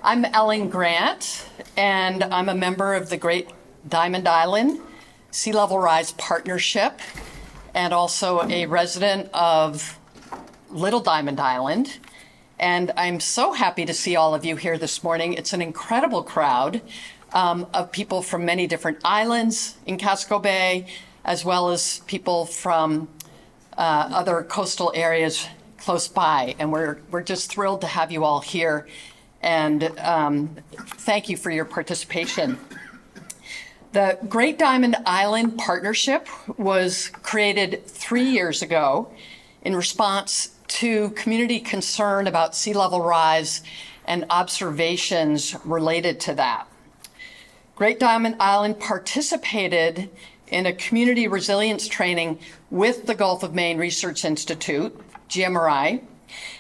I'm Ellen Grant, and I'm a member of the Great Diamond Island Sea Level Rise Partnership, and also a resident of Little Diamond Island. And I'm so happy to see all of you here this morning. It's an incredible crowd of people from many different islands in Casco Bay, as well as people from other coastal areas close by. And we're just thrilled to have you all here. And thank you for your participation. The Great Diamond Island Partnership was created 3 years ago in response to community concern about sea level rise and observations related to that. Great Diamond Island participated in a community resilience training with the Gulf of Maine Research Institute, GMRI,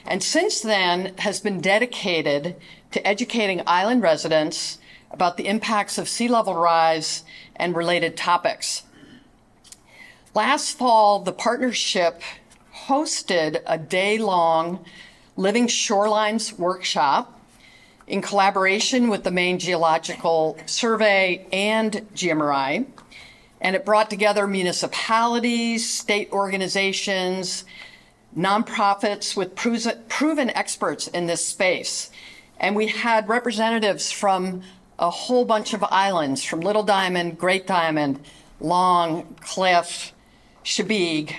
and since then has been dedicated to educating island residents about the impacts of sea level rise and related topics. Last fall, the partnership hosted a day-long Living Shorelines workshop in collaboration with the Maine Geological Survey and GMRI, and it brought together municipalities, state organizations, nonprofits with proven experts in this space. And we had representatives from a whole bunch of islands, from Little Diamond, Great Diamond, Long, Cliff, Chebeague.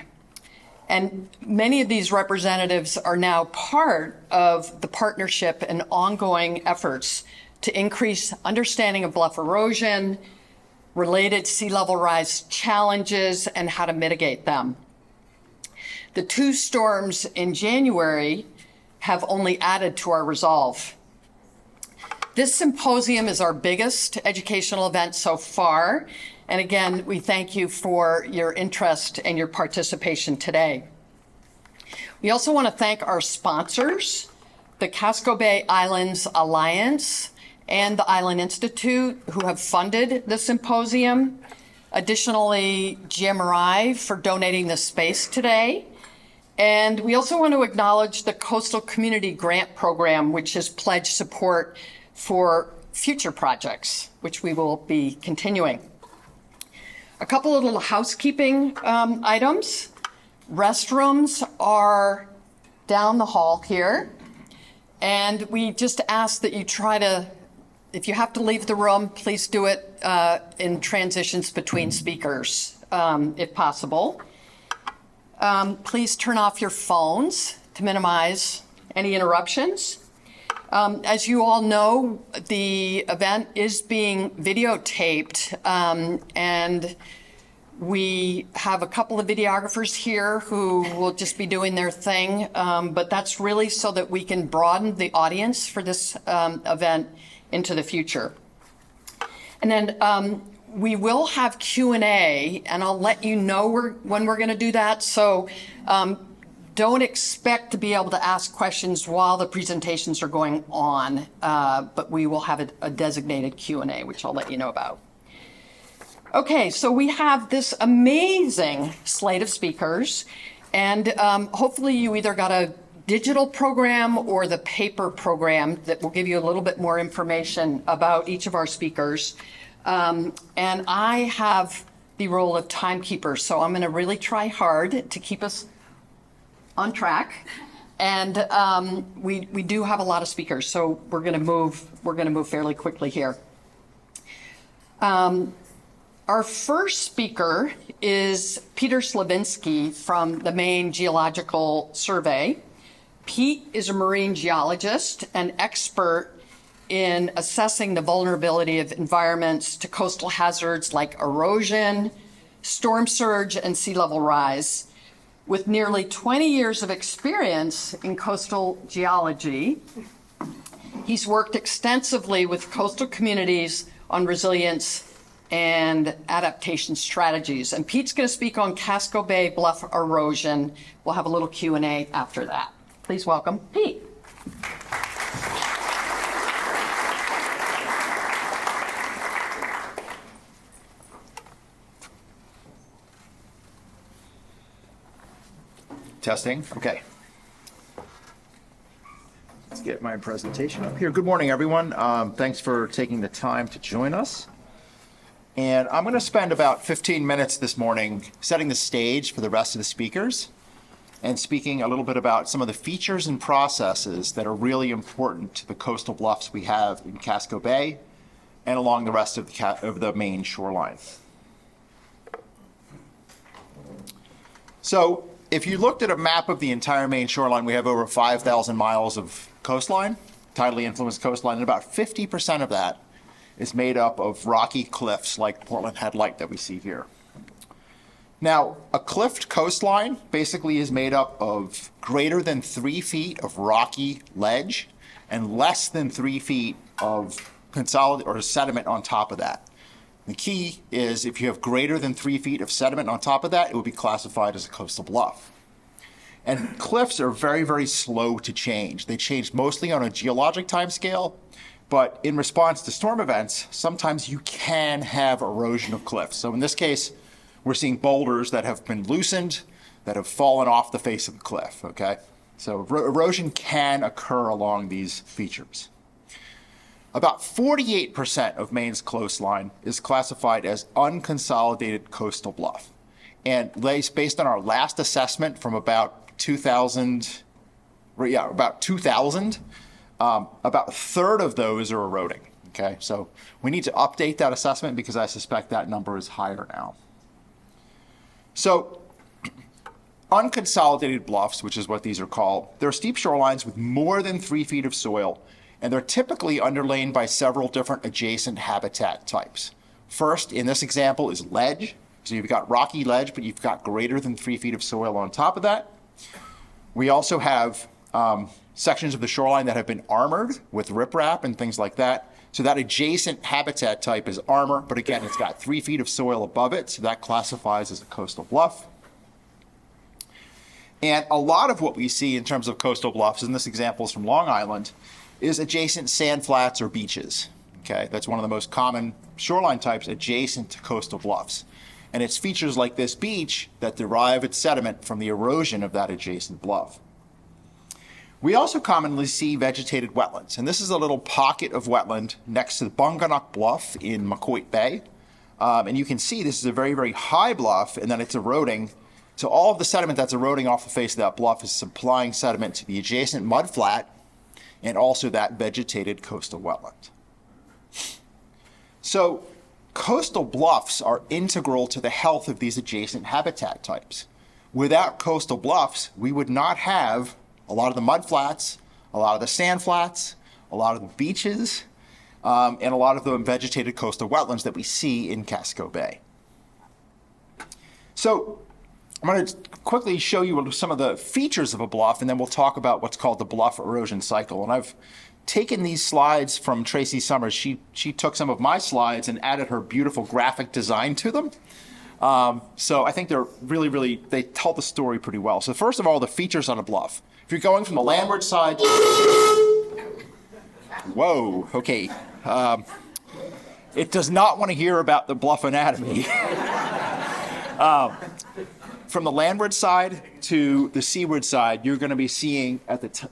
And many of these representatives are now part of the partnership and ongoing efforts to increase understanding of bluff erosion, related sea level rise challenges, and how to mitigate them. The two storms in January have only added to our resolve. This symposium is our biggest educational event so far. And again, we thank you for your interest and your participation today. We also want to thank our sponsors, the Casco Bay Islands Alliance and the Island Institute, who have funded the symposium. Additionally, GMRI for donating the space today. And we also want to acknowledge the Coastal Community Grant Program, which has pledged support for future projects, which we will be continuing. A couple of little housekeeping items. Restrooms are down the hall here. And we just ask that you try to, if you have to leave the room, please do it in transitions between speakers, if possible. Please turn off your phones to minimize any interruptions. As you all know, the event is being videotaped, and we have a couple of videographers here who will just be doing their thing, but that's really so that we can broaden the audience for this event into the future. And then we will have Q&A, and I'll let you know when we're going to do that. So don't expect to be able to ask questions while the presentations are going on, but we will have a designated Q&A, which I'll let you know about. Okay, so we have this amazing slate of speakers, and hopefully you either got a digital program or the paper program that will give you a little bit more information about each of our speakers. And I have the role of timekeeper, so I'm going to really try hard to keep us on track. And we do have a lot of speakers, so we're going to move fairly quickly here. Our first speaker is Peter Slavinsky from the Maine Geological Survey. Pete is a marine geologist and expert in assessing the vulnerability of environments to coastal hazards like erosion, storm surge, and sea level rise. With nearly 20 years of experience in coastal geology, he's worked extensively with coastal communities on resilience and adaptation strategies. And Pete's going to speak on Casco Bay bluff erosion. We'll have a little Q&A after that. Please welcome Pete. Testing. Okay. get my presentation up here. Good morning, everyone. Thanks for taking the time to join us. And I'm going to spend about 15 minutes this morning setting the stage for the rest of the speakers and speaking a little bit about some of the features and processes that are really important to the coastal bluffs we have in Casco Bay and along the rest of the Maine shoreline. So if you looked at a map of the entire Maine shoreline, we have over 5,000 miles of coastline, tidally influenced coastline, and about 50% of that is made up of rocky cliffs like Portland Head Light that we see here. Now, a cliffed coastline basically is made up of greater than 3 feet of rocky ledge and less than 3 feet of consolidated or sediment on top of that. The key is if you have greater than 3 feet of sediment on top of that, it would be classified as a coastal bluff. And cliffs are very, very slow to change. They change mostly on a geologic timescale, but in response to storm events, sometimes you can have erosion of cliffs. So in this case, we're seeing boulders that have been loosened, that have fallen off the face of the cliff, okay? So erosion can occur along these features. About 48% of Maine's coastline is classified as unconsolidated coastal bluff. And based on our last assessment from about 2000, about a third of those are eroding, okay? So we need to update that assessment because I suspect that number is higher now. So unconsolidated bluffs, which is what these are called, they're steep shorelines with more than 3 feet of soil, and they're typically underlain by several different adjacent habitat types. First, in this example, is ledge. So you've got rocky ledge, but you've got greater than 3 feet of soil on top of that. We also have sections of the shoreline that have been armored with riprap and things like that. So that adjacent habitat type is armor, but again, it's got 3 feet of soil above it, so that classifies as a coastal bluff. And a lot of what we see in terms of coastal bluffs, and this example is from Long Island, is adjacent sand flats or beaches. Okay, that's one of the most common shoreline types adjacent to coastal bluffs. And it's features like this beach that derive its sediment from the erosion of that adjacent bluff. We also commonly see vegetated wetlands, and this is a little pocket of wetland next to the Bunganuk Bluff in Maquoit Bay. And you can see this is a very, very high bluff, and then it's eroding. So all of the sediment that's eroding off the face of that bluff is supplying sediment to the adjacent mud flat and also that vegetated coastal wetland. So coastal bluffs are integral to the health of these adjacent habitat types. Without coastal bluffs, we would not have a lot of the mud flats, a lot of the sand flats, a lot of the beaches, and a lot of the vegetated coastal wetlands that we see in Casco Bay. So I'm going to quickly show you some of the features of a bluff, and then we'll talk about what's called the bluff erosion cycle. And I've taken these slides from Tracy Summers. She took some of my slides and added her beautiful graphic design to them. So I think they're really, they tell the story pretty well. So first of all, the features on a bluff. If you're going from the landward side, whoa, okay. It does not want to hear about the bluff anatomy. From the landward side to the seaward side, you're going to be seeing at the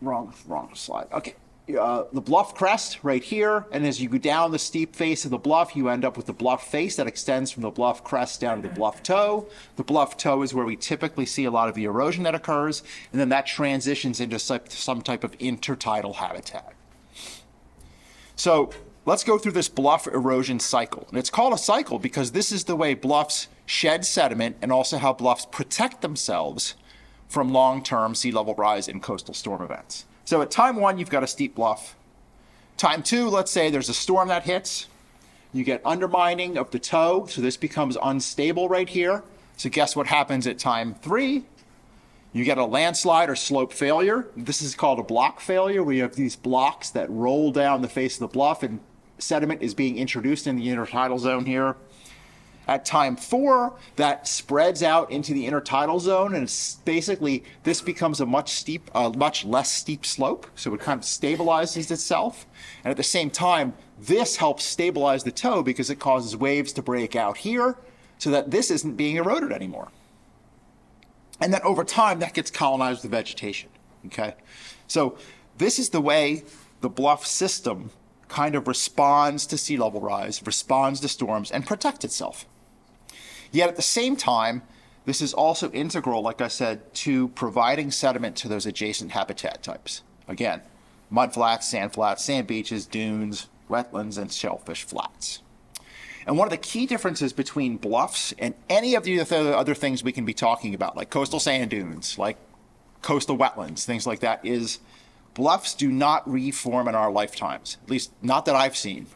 wrong slide. Okay, the bluff crest right here, and as you go down the steep face of the bluff, you end up with the bluff face that extends from the bluff crest down to the bluff toe. The bluff toe is where we typically see a lot of the erosion that occurs, and then that transitions into some type of intertidal habitat. So let's go through this bluff erosion cycle. And it's called a cycle because this is the way bluffs shed sediment and also how bluffs protect themselves from long-term sea level rise and coastal storm events. So at time one, you've got a steep bluff. Time two, let's say there's a storm that hits. You get undermining of the toe, so this becomes unstable right here. So guess what happens at time three? You get a landslide or slope failure. This is called a block failure, where you have these blocks that roll down the face of the bluff and sediment is being introduced in the intertidal zone here. At time four, that spreads out into the intertidal zone, and it's basically this becomes a much less steep slope, so it kind of stabilizes itself. And at the same time, this helps stabilize the toe because it causes waves to break out here, so that this isn't being eroded anymore. And then over time, that gets colonized with vegetation. Okay, so This is the way the bluff system kind of responds to sea level rise, responds to storms, and protects itself. Yet at the same time, this is also integral, like I said, to providing sediment to those adjacent habitat types. Again, mudflats, sand beaches, dunes, wetlands, and shellfish flats. And one of the key differences between bluffs and any of the other things we can be talking about, like coastal sand dunes, like coastal wetlands, things like that, is bluffs do not reform in our lifetimes, at least not that I've seen.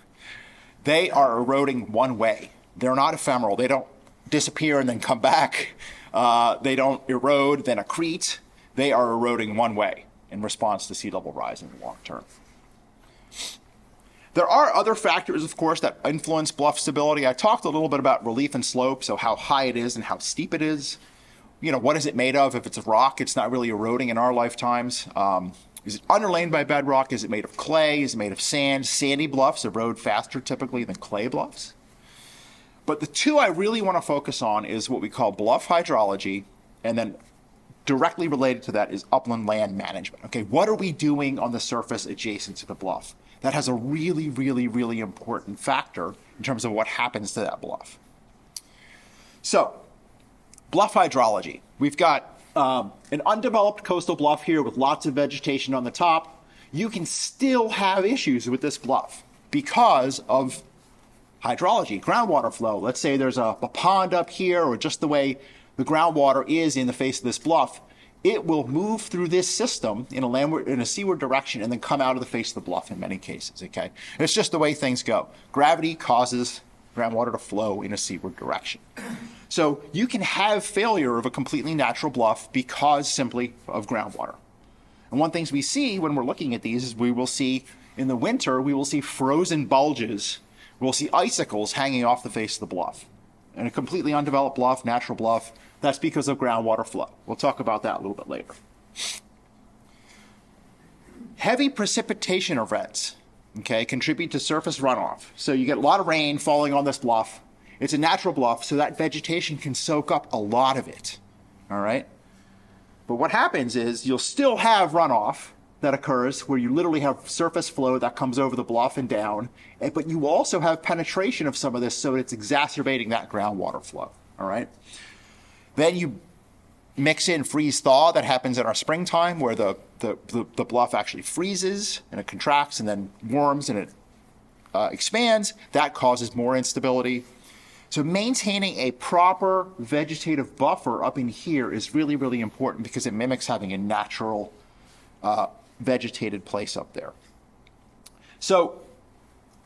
They are eroding one way. They're not ephemeral. They don't disappear and then come back. They don't erode, then accrete. They are eroding one way in response to sea level rise in the long term. There are other factors, of course, that influence bluff stability. I talked a little bit about relief and slope, so how high it is and how steep it is. What is it made of? If it's a rock, it's not really eroding in our lifetimes. Is it underlain by bedrock? Is it made of clay? Is it made of sand? Sandy bluffs erode faster typically than clay bluffs. But the two I really want to focus on is what we call bluff hydrology, and then directly related to that is upland land management. Okay, what are we doing on the surface adjacent to the bluff? That has a really, really, really important factor in terms of what happens to that bluff. So, bluff hydrology. We've got an undeveloped coastal bluff here with lots of vegetation on the top. You can still have issues with this bluff because of hydrology, groundwater flow. Let's say there's a pond up here, or just the way the groundwater is in the face of this bluff. It will move through this system in a seaward direction and then come out of the face of the bluff in many cases, okay? It's just the way things go. Gravity causes groundwater to flow in a seaward direction. So you can have failure of a completely natural bluff because simply of groundwater. And one thing we see when we're looking at these is we will see in the winter, we will see frozen bulges. We'll see icicles hanging off the face of the bluff. And a completely undeveloped bluff, natural bluff, that's because of groundwater flow. We'll talk about that a little bit later. Heavy precipitation events, okay, contribute to surface runoff. So you get a lot of rain falling on this bluff. It's a natural bluff, so that vegetation can soak up a lot of it, all right? But what happens is you'll still have runoff that occurs where you literally have surface flow that comes over the bluff and down, but you also have penetration of some of this, so it's exacerbating that groundwater flow, all right? Then you mix in freeze-thaw that happens in our springtime where the bluff actually freezes and it contracts and then warms and it expands. That causes more instability. So maintaining a proper vegetative buffer up in here is really, really important because it mimics having a natural vegetated place up there. So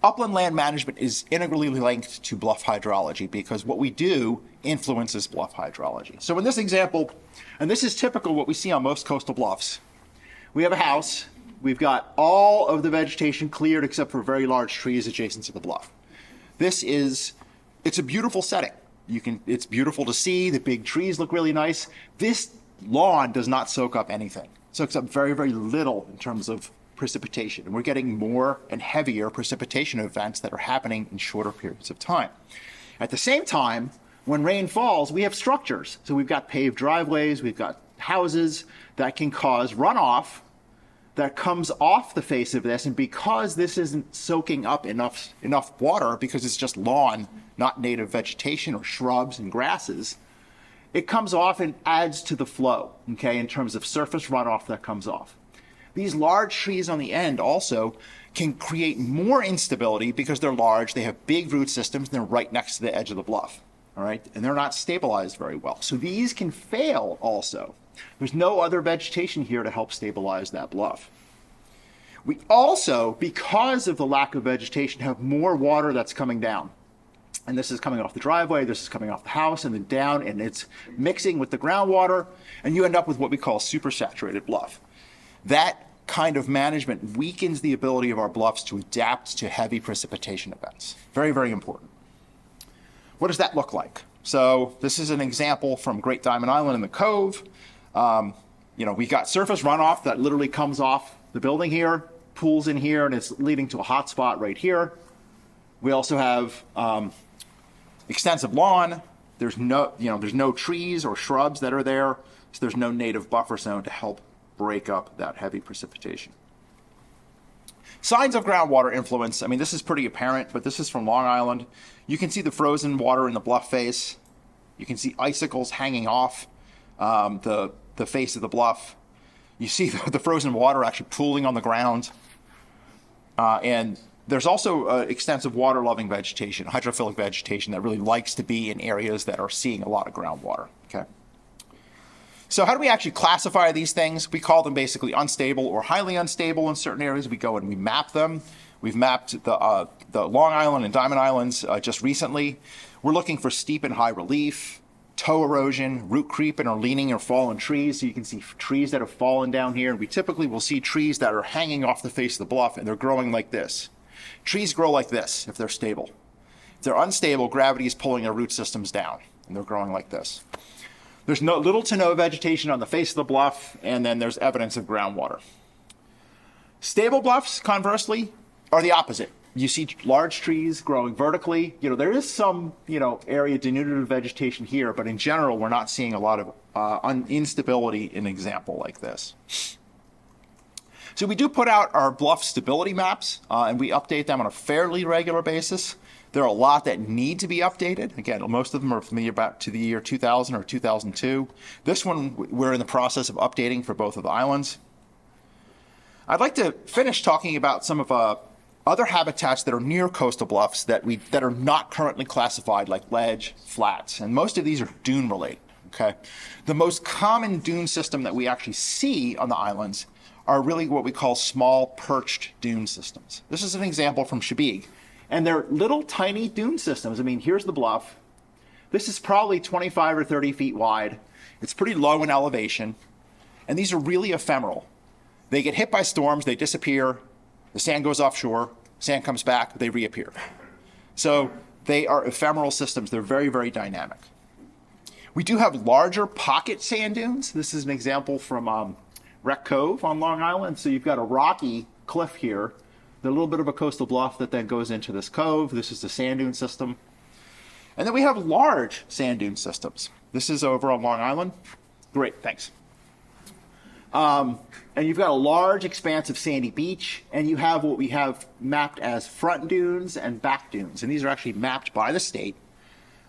upland land management is integrally linked to bluff hydrology because what we do influences bluff hydrology. So in this example, and this is typical what we see on most coastal bluffs, we have a house, we've got all of the vegetation cleared except for very large trees adjacent to the bluff. It's a beautiful setting. It's beautiful to see, the big trees look really nice. This lawn does not soak up anything. It soaks up very, very little in terms of precipitation, and we're getting more and heavier precipitation events that are happening in shorter periods of time. At the same time, when rain falls, we have structures. So we've got paved driveways, we've got houses that can cause runoff that comes off the face of this, and because this isn't soaking up enough water, because it's just lawn, not native vegetation or shrubs and grasses, it comes off and adds to the flow, okay, in terms of surface runoff that comes off. These large trees on the end also can create more instability because they're large, they have big root systems, and they're right next to the edge of the bluff, all right? And they're not stabilized very well. So these can fail also. There's no other vegetation here to help stabilize that bluff. We also, because of the lack of vegetation, have more water that's coming down. And this is coming off the driveway, this is coming off the house, and then down, and it's mixing with the groundwater, and you end up with what we call supersaturated bluff. That kind of management weakens the ability of our bluffs to adapt to heavy precipitation events. Very, very important. What does that look like? So this is an example from Great Diamond Island in the Cove. We got surface runoff that literally comes off the building here, pools in here, and it's leading to a hot spot right here. We also have extensive lawn. There's no trees or shrubs that are there, so there's no native buffer zone to help break up that heavy precipitation. Signs of groundwater influence. I mean, this is pretty apparent, but this is from Long Island. You can see the frozen water in the bluff face. You can see icicles hanging off the face of the bluff. You see the frozen water actually pooling on the ground. And there's also extensive water-loving vegetation, hydrophilic vegetation that really likes to be in areas that are seeing a lot of groundwater. Okay. So how do we actually classify these things? We call them basically unstable or highly unstable in certain areas. We go and we map them. We've mapped the Long Island and Diamond Islands just recently. We're looking for steep and high relief, toe erosion, root creep, and or leaning or fallen trees. So you can see trees that have fallen down here. And we typically will see trees that are hanging off the face of the bluff and they're growing like this. Trees grow like this if they're stable. If they're unstable, gravity is pulling their root systems down and they're growing like this. There's little to no vegetation on the face of the bluff, and then there's evidence of groundwater. Stable bluffs, conversely, are the opposite. You see large trees growing vertically. There is some, area denuded of vegetation here, but in general, we're not seeing a lot of instability in an example like this. So we do put out our bluff stability maps, and we update them on a fairly regular basis. There are a lot that need to be updated. Again, most of them are from back to the year 2000 or 2002. This one we're in the process of updating for both of the islands. I'd like to finish talking about some of other habitats that are near coastal bluffs that are not currently classified, like ledge, flats, and most of these are dune related. Okay, the most common dune system that we actually see on the islands are really what we call small perched dune systems. This is an example from Chebeague. And they're little tiny dune systems. I mean, here's the bluff. This is probably 25 or 30 feet wide. It's pretty low in elevation. And these are really ephemeral. They get hit by storms, they disappear, the sand goes offshore, sand comes back, they reappear. So they are ephemeral systems. They're very, very dynamic. We do have larger pocket sand dunes. This is an example from Wreck Cove on Long Island. So you've got a rocky cliff here, a little bit of a coastal bluff that then goes into this cove. This is the sand dune system. And then we have large sand dune systems. This is over on Long Island. Great, thanks. And you've got a large expanse of sandy beach, and you have what we have mapped as front dunes and back dunes. And these are actually mapped by the state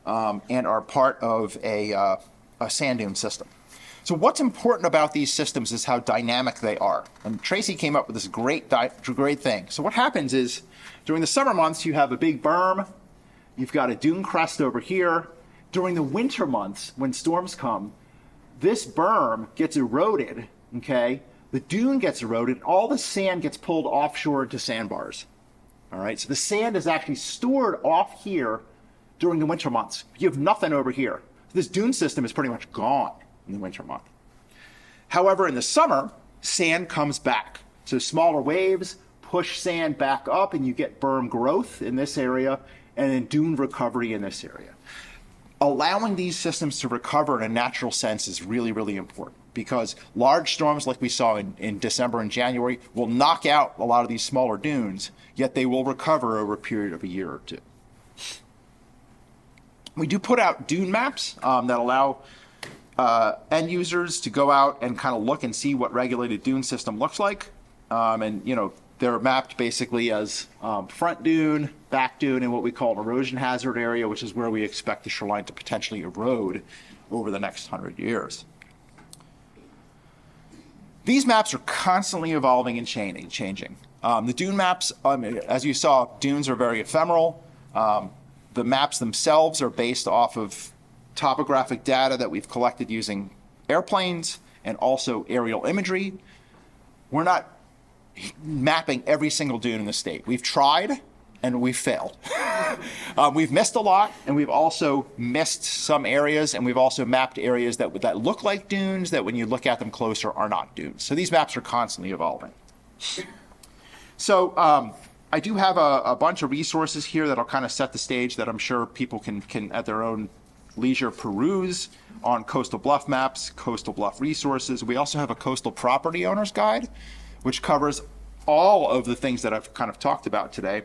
and are part of a sand dune system. So what's important about these systems is how dynamic they are. And Tracy came up with this great thing. So what happens is during the summer months, you have a big berm. You've got a dune crest over here. During the winter months, when storms come, this berm gets eroded, okay? The dune gets eroded. All the sand gets pulled offshore into sandbars. All right, so the sand is actually stored off here during the winter months. You have nothing over here. So this dune system is pretty much gone in the winter month. However, in the summer, sand comes back. So smaller waves push sand back up and you get berm growth in this area and then dune recovery in this area. Allowing these systems to recover in a natural sense is really, really important because large storms like we saw in December and January will knock out a lot of these smaller dunes, yet they will recover over a period of a year or two. We do put out dune maps that allow end users to go out and kind of look and see what regulated dune system looks like. They're mapped basically as front dune, back dune, and what we call an erosion hazard area, which is where we expect the shoreline to potentially erode over the next 100 years. These maps are constantly evolving and changing. The dune maps, as you saw, dunes are very ephemeral. The maps themselves are based off of topographic data that we've collected using airplanes and also aerial imagery. We're not mapping every single dune in the state. We've tried and we've failed. We've missed a lot and we've also missed some areas and we've also mapped areas that look like dunes that when you look at them closer are not dunes. So these maps are constantly evolving. So I do have a bunch of resources here that'll kind of set the stage that I'm sure people can at their own leisure peruse on coastal bluff maps, coastal bluff resources. We also have a coastal property owner's guide, which covers all of the things that I've kind of talked about today.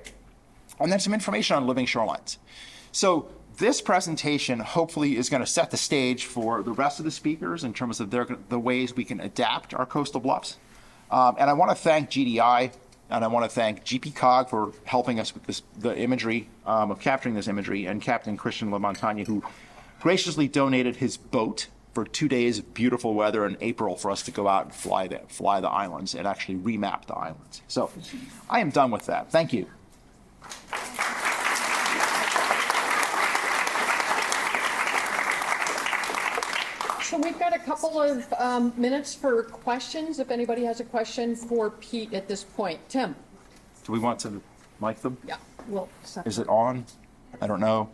And then some information on living shorelines. So this presentation hopefully is going to set the stage for the rest of the speakers in terms of the ways we can adapt our coastal bluffs. And I want to thank GDI and I want to thank GP Cog for helping us with the imagery, of capturing this imagery, and Captain Christian LaMontagne, who graciously donated his boat for 2 days of beautiful weather in April for us to go out and fly the islands and actually remap the islands. So I am done with that. Thank you. So we've got a couple of minutes for questions, if anybody has a question for Pete at this point. Tim? Do we want to mic them? Yeah. Well, Is it on? I don't know.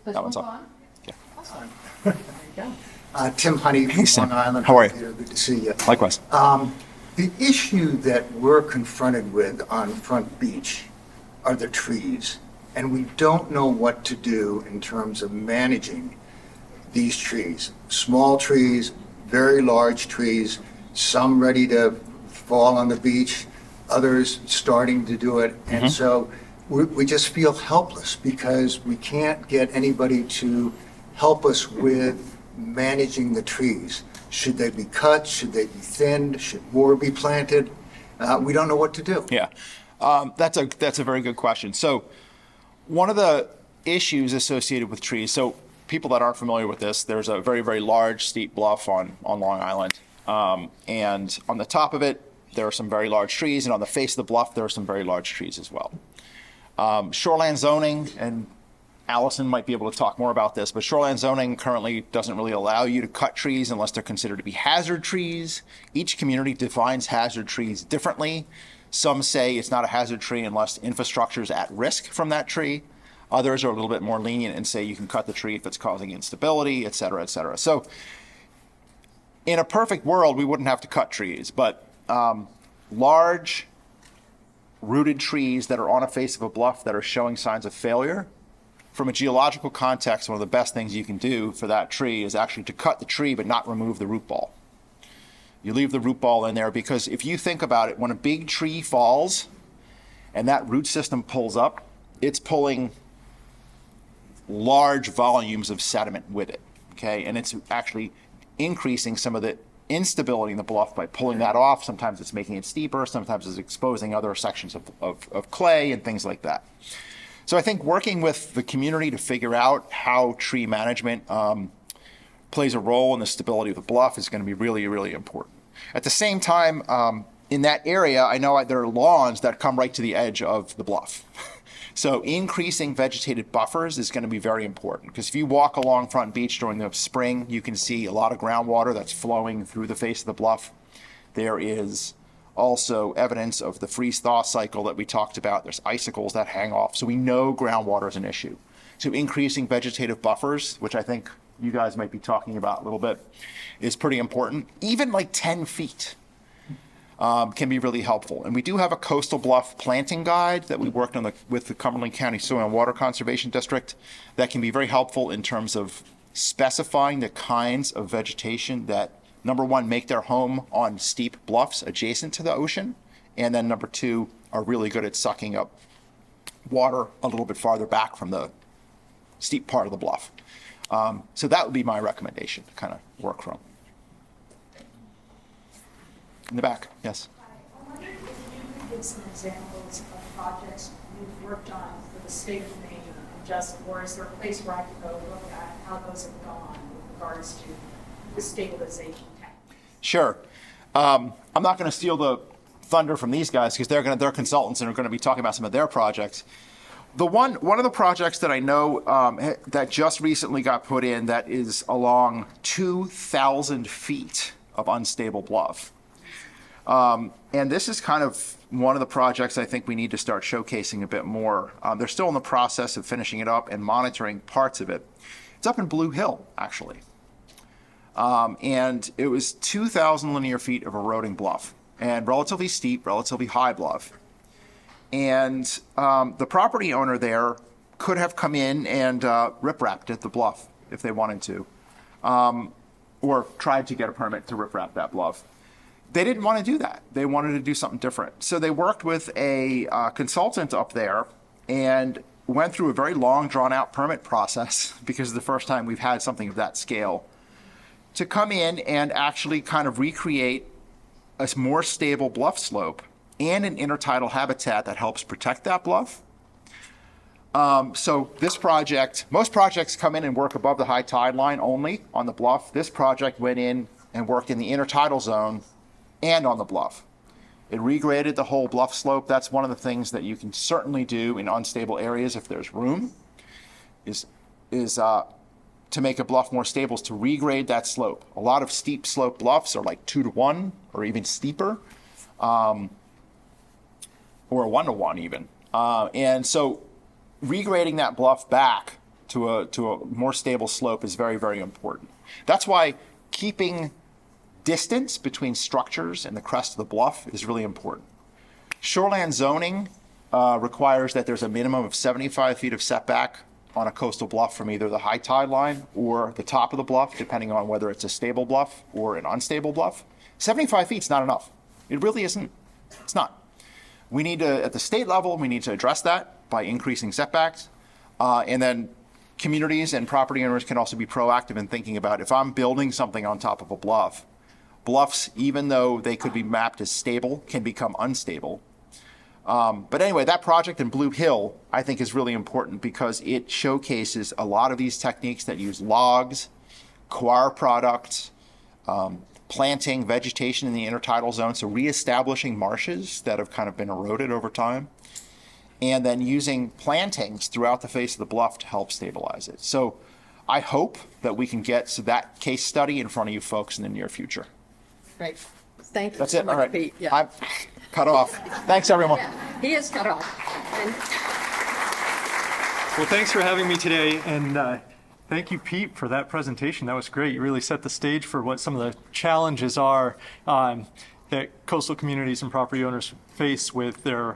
this That one's one's on. on? Okay. Awesome. There you go. Tim Honey from Sam. Long Island. How are you? Good to see you. Likewise. The issue that we're confronted with on Front Beach are the trees, and we don't know what to do in terms of managing these trees. Small trees, very large trees, some ready to fall on the beach, others starting to do it. And so we just feel helpless because we can't get anybody to help us with managing the trees. Should they be cut? Should they be thinned? Should more be planted? We don't know what to do. Yeah, that's a very good question. So one of the issues associated with trees, so people that aren't familiar with this, there's a very, very large steep bluff on Long Island. And on the top of it, there are some very large trees, and on the face of the bluff, there are some very large trees as well. Shoreland zoning, and Allison might be able to talk more about this, but shoreland zoning currently doesn't really allow you to cut trees unless they're considered to be hazard trees. Each community defines hazard trees differently. Some say it's not a hazard tree unless infrastructure is at risk from that tree. Others are a little bit more lenient and say you can cut the tree if it's causing instability, et cetera, et cetera. So in a perfect world, we wouldn't have to cut trees, but large rooted trees that are on a face of a bluff that are showing signs of failure, from a geological context, one of the best things you can do for that tree is actually to cut the tree but not remove the root ball. You leave the root ball in there because if you think about it, when a big tree falls and that root system pulls up, it's pulling large volumes of sediment with it, okay? And it's actually increasing some of the instability in the bluff by pulling that off. Sometimes it's making it steeper, sometimes it's exposing other sections of clay and things like that. So I think working with the community to figure out how tree management plays a role in the stability of the bluff is going to be really, really important. At the same time, in that area, I know there are lawns that come right to the edge of the bluff. So increasing vegetated buffers is going to be very important, because if you walk along Front Beach during the spring, you can see a lot of groundwater that's flowing through the face of the bluff. There is also evidence of the freeze-thaw cycle that we talked about. There's icicles that hang off, so we know groundwater is an issue. So increasing vegetative buffers, which I think you guys might be talking about a little bit, is pretty important. Even like 10 feet can be really helpful. And we do have a coastal bluff planting guide that we worked on with the Cumberland County Soil and Water Conservation District that can be very helpful in terms of specifying the kinds of vegetation that, number one, make their home on steep bluffs adjacent to the ocean, and then number two, are really good at sucking up water a little bit farther back from the steep part of the bluff. So that would be my recommendation to kind of work from. In the back, yes. I wonder if you could give some examples of projects you've worked on for the state of Maine, or is there a place where I could go look at how those have gone with regards to the stabilization techniques? Sure. I'm not going to steal the thunder from these guys because they're consultants and are going to be talking about some of their projects. One of the projects that I know that just recently got put in that is along 2,000 feet of unstable bluff. And this is kind of one of the projects I think we need to start showcasing a bit more. They're still in the process of finishing it up and monitoring parts of it. It's up in Blue Hill, actually. And it was 2,000 linear feet of eroding bluff, and relatively steep, relatively high bluff. And the property owner there could have come in and rip-rapped at the bluff if they wanted to, or tried to get a permit to rip-rap that bluff. They didn't want to do that. They wanted to do something different. So they worked with a consultant up there and went through a very long, drawn-out permit process, because it's the first time we've had something of that scale, to come in and actually kind of recreate a more stable bluff slope and an intertidal habitat that helps protect that bluff. So this project, most projects come in and work above the high tide line only on the bluff. This project went in and worked in the intertidal zone and on the bluff. It regraded the whole bluff slope. That's one of the things that you can certainly do in unstable areas if there's room, is to make a bluff more stable, is to regrade that slope. A lot of steep slope bluffs are like 2-to-1 or even steeper, or 1-to-1 even. And so regrading that bluff back to a more stable slope is very, very important. That's why keeping distance between structures and the crest of the bluff is really important. Shoreland zoning requires that there's a minimum of 75 feet of setback on a coastal bluff from either the high tide line or the top of the bluff, depending on whether it's a stable bluff or an unstable bluff. 75 feet is not enough. It really isn't. It's not. We need to, at the state level, we need to address that by increasing setbacks. And then communities and property owners can also be proactive in thinking about, if I'm building something on top of a bluff, bluffs, even though they could be mapped as stable, can become unstable. But anyway, that project in Blue Hill, I think, is really important because it showcases a lot of these techniques that use logs, coir products, planting vegetation in the intertidal zone, so reestablishing marshes that have kind of been eroded over time, and then using plantings throughout the face of the bluff to help stabilize it. So I hope that we can get that case study in front of you folks in the near future. Great. Thank you That's so it. much, All right. Pete. Yeah. I'm cut off. Thanks, everyone. Yeah, he is cut off. And Well, thanks for having me today, and thank you, Pete, for that presentation. That was great. You really set the stage for what some of the challenges are that coastal communities and property owners face with their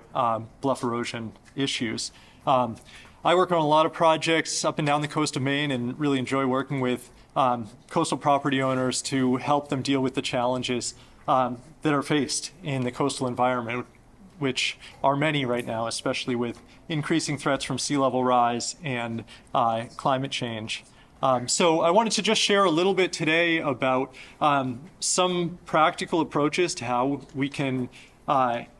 bluff erosion issues. I work on a lot of projects up and down the coast of Maine and really enjoy working with coastal property owners to help them deal with the challenges that are faced in the coastal environment, which are many right now, especially with increasing threats from sea level rise and climate change. So I wanted to just share a little bit today about some practical approaches to how we can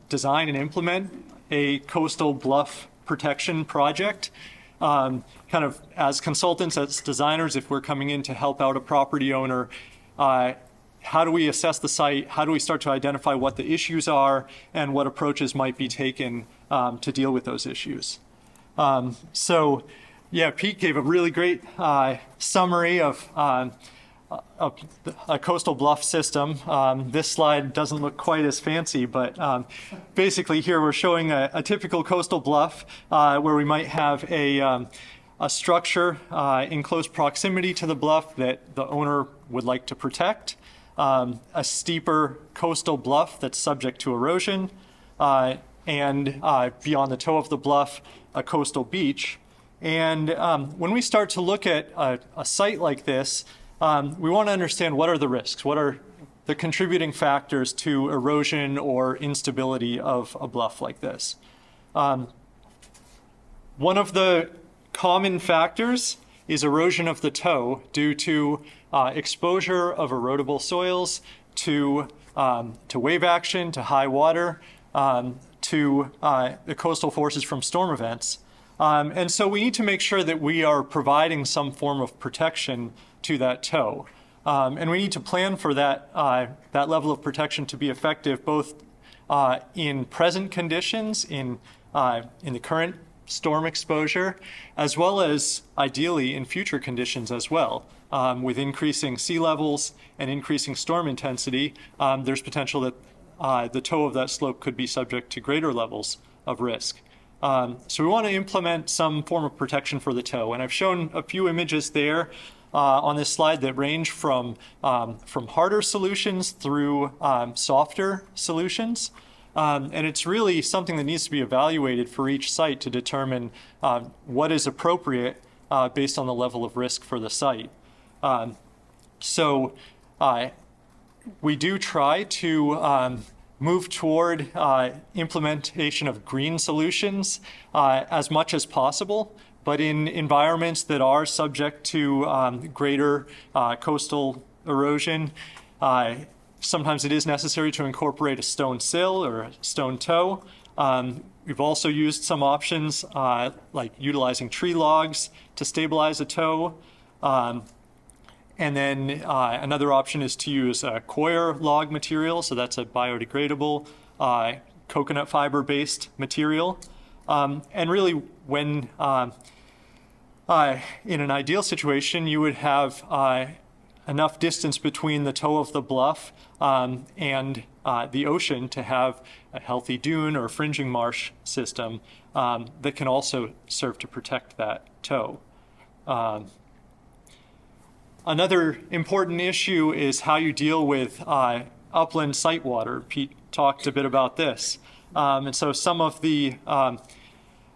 design and implement a coastal bluff protection project. Kind of as consultants, as designers, if we're coming in to help out a property owner, how do we assess the site? How do we start to identify what the issues are and what approaches might be taken to deal with those issues? So, yeah, Pete gave a really great summary of a coastal bluff system. This slide doesn't look quite as fancy, but basically here we're showing a typical coastal bluff where we might have a structure in close proximity to the bluff that the owner would like to protect, a steeper coastal bluff that's subject to erosion, and beyond the toe of the bluff, a coastal beach. And when we start to look at a site like this, we want to understand what are the risks, what are the contributing factors to erosion or instability of a bluff like this. One of the common factors is erosion of the toe due to exposure of erodible soils to wave action, to high water, to the coastal forces from storm events. And so we need to make sure that we are providing some form of protection to that toe. And we need to plan for that level of protection to be effective both in present conditions, in the current storm exposure, as well as ideally in future conditions as well. With increasing sea levels and increasing storm intensity, there's potential that the toe of that slope could be subject to greater levels of risk. So we want to implement some form of protection for the toe. And I've shown a few images there on this slide that range from harder solutions through softer solutions. And it's really something that needs to be evaluated for each site to determine what is appropriate based on the level of risk for the site. So we do try to move toward implementation of green solutions as much as possible, but in environments that are subject to greater coastal erosion, Sometimes it is necessary to incorporate a stone sill or a stone toe. We've also used some options like utilizing tree logs to stabilize a toe. And then another option is to use a coir log material, so that's a biodegradable coconut fiber based material. And really when in an ideal situation you would have enough distance between the toe of the bluff and the ocean to have a healthy dune or fringing marsh system that can also serve to protect that toe. Another important issue is how you deal with upland site water. Pete talked a bit about this. And so some of the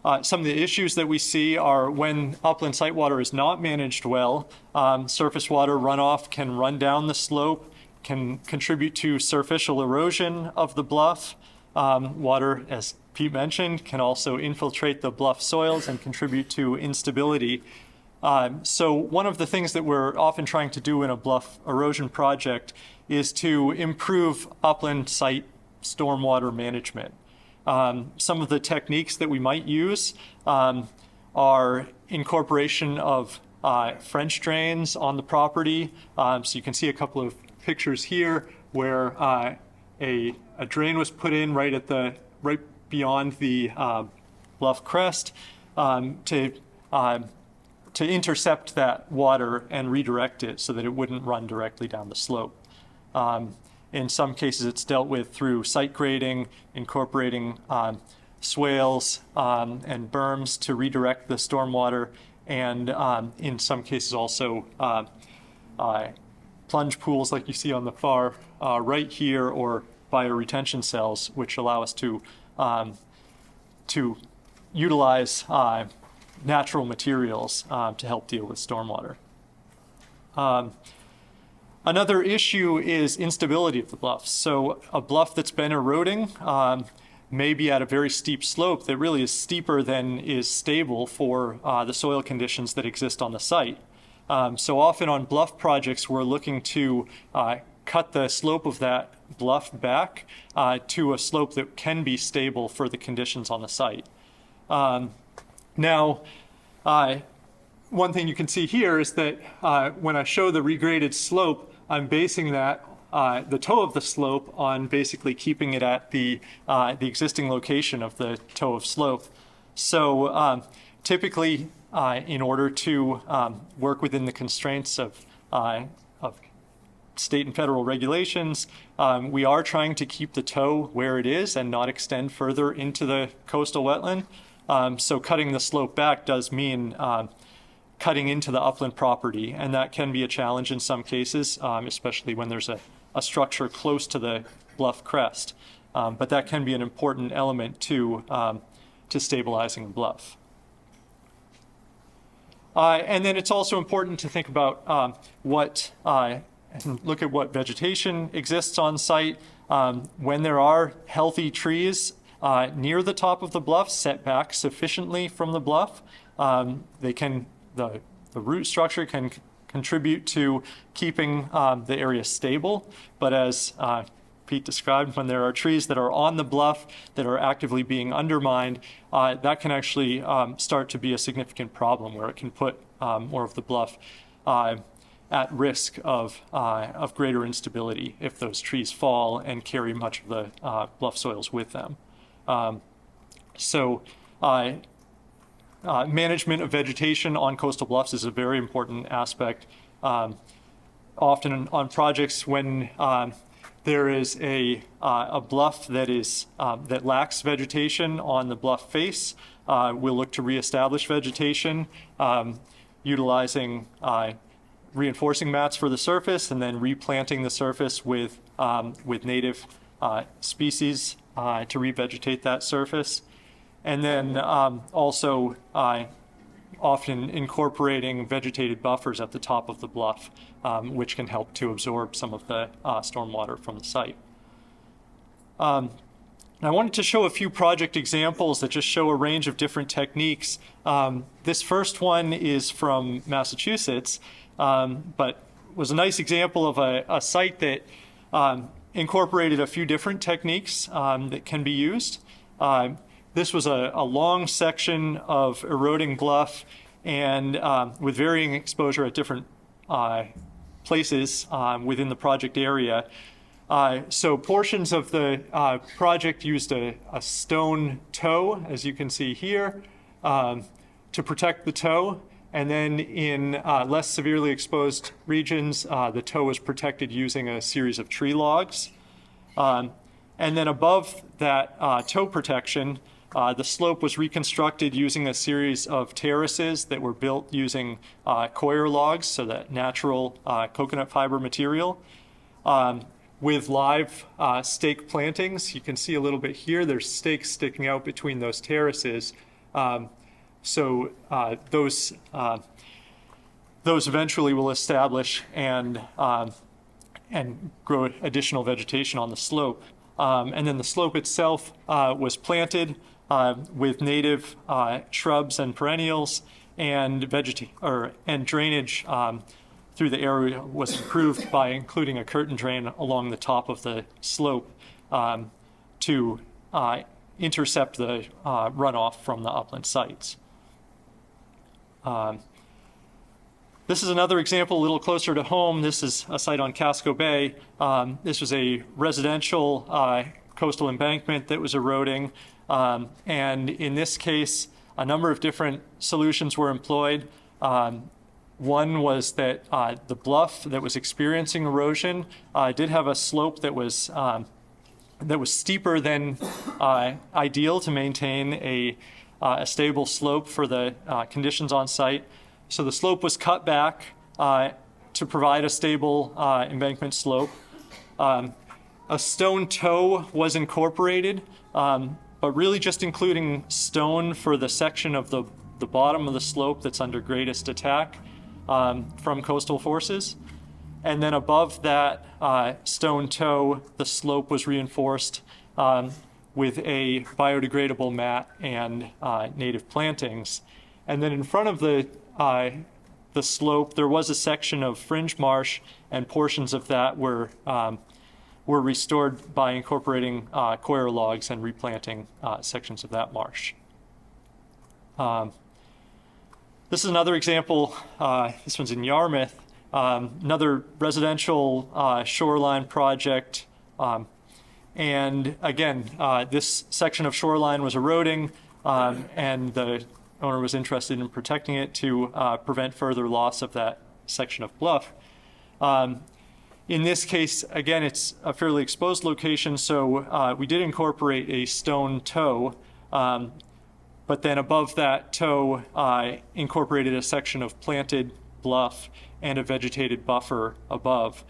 issues that we see are when upland site water is not managed well, surface water runoff can run down the slope, can contribute to superficial erosion of the bluff. Water, as Pete mentioned, can also infiltrate the bluff soils and contribute to instability. So one of the things that we're often trying to do in a bluff erosion project is to improve upland site stormwater management. Some of the techniques that we might use are incorporation of French drains on the property. So you can see a couple of pictures here where a drain was put in right beyond the bluff crest to intercept that water and redirect it so that it wouldn't run directly down the slope. In some cases, it's dealt with through site grading, incorporating swales and berms to redirect the stormwater, and in some cases also plunge pools like you see on the far right here, or bioretention cells, which allow us to utilize natural materials to help deal with stormwater. Another issue is instability of the bluffs. So a bluff that's been eroding may be at a very steep slope that really is steeper than is stable for the soil conditions that exist on the site. So often on bluff projects, we're looking to cut the slope of that bluff back to a slope that can be stable for the conditions on the site. Now, one thing you can see here is that when I show the regraded slope, I'm basing that the toe of the slope on basically keeping it at the existing location of the toe of slope. So typically, in order to work within the constraints of state and federal regulations, we are trying to keep the toe where it is and not extend further into the coastal wetland. So cutting the slope back does mean cutting into the upland property, and that can be a challenge in some cases, especially when there's a structure close to the bluff crest. But that can be an important element to stabilizing a bluff. And then it's also important to think about and look at what vegetation exists on site. When there are healthy trees near the top of the bluff, set back sufficiently from the bluff, the root structure can contribute to keeping the area stable. But as Pete described, when there are trees that are on the bluff that are actively being undermined, that can actually start to be a significant problem, where it can put more of the bluff at risk of greater instability if those trees fall and carry much of the bluff soils with them. Management of vegetation on coastal bluffs is a very important aspect. Often on projects when there is a bluff that lacks vegetation on the bluff face, we'll look to reestablish vegetation, utilizing reinforcing mats for the surface, and then replanting the surface with native species to revegetate that surface. And then also often incorporating vegetated buffers at the top of the bluff, which can help to absorb some of the stormwater from the site. I wanted to show a few project examples that just show a range of different techniques. This first one is from Massachusetts, but was a nice example of a site that incorporated a few different techniques that can be used. This was a long section of eroding bluff and with varying exposure at different places within the project area. So portions of the project used a stone toe, as you can see here, to protect the toe. And then in less severely exposed regions, the toe was protected using a series of tree logs. And then above that toe protection, the slope was reconstructed using a series of terraces that were built using coir logs, so that natural coconut fiber material, with live stake plantings. You can see a little bit here, there's stakes sticking out between those terraces. So those eventually will establish and grow additional vegetation on the slope. And then the slope itself was planted with native shrubs and perennials, and drainage through the area was improved by including a curtain drain along the top of the slope to intercept the runoff from the upland sites. This is another example a little closer to home. This is a site on Casco Bay. This was a residential coastal embankment that was eroding. And in this case, a number of different solutions were employed. One was that the bluff that was experiencing erosion did have a slope that was steeper than ideal to maintain a stable slope for the conditions on site. So the slope was cut back to provide a stable embankment slope. A stone toe was incorporated, but really just including stone for the section of the bottom of the slope that's under greatest attack from coastal forces. And then above that stone toe, the slope was reinforced with a biodegradable mat and native plantings. And then in front of the slope, there was a section of fringe marsh, and portions of that were restored by incorporating coir logs and replanting sections of that marsh. This is another example. This one's in Yarmouth. Another residential shoreline project. And again, this section of shoreline was eroding, and the owner was interested in protecting it to prevent further loss of that section of bluff. In this case, again, it's a fairly exposed location, so we did incorporate a stone toe, but then above that toe, incorporated a section of planted bluff and a vegetated buffer above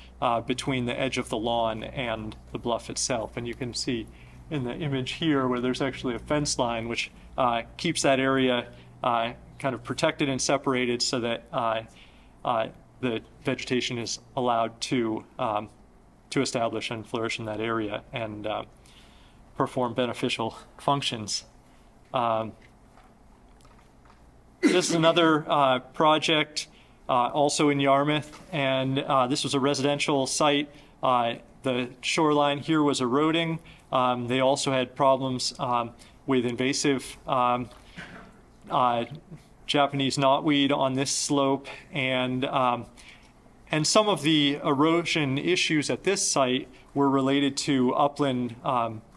between the edge of the lawn and the bluff itself. And you can see in the image here where there's actually a fence line which keeps that area kind of protected and separated so that the vegetation is allowed to establish and flourish in that area and perform beneficial functions. This is another project also in Yarmouth, and this was a residential site. The shoreline here was eroding. They also had problems with invasive Japanese knotweed on this slope, and some of the erosion issues at this site were related to upland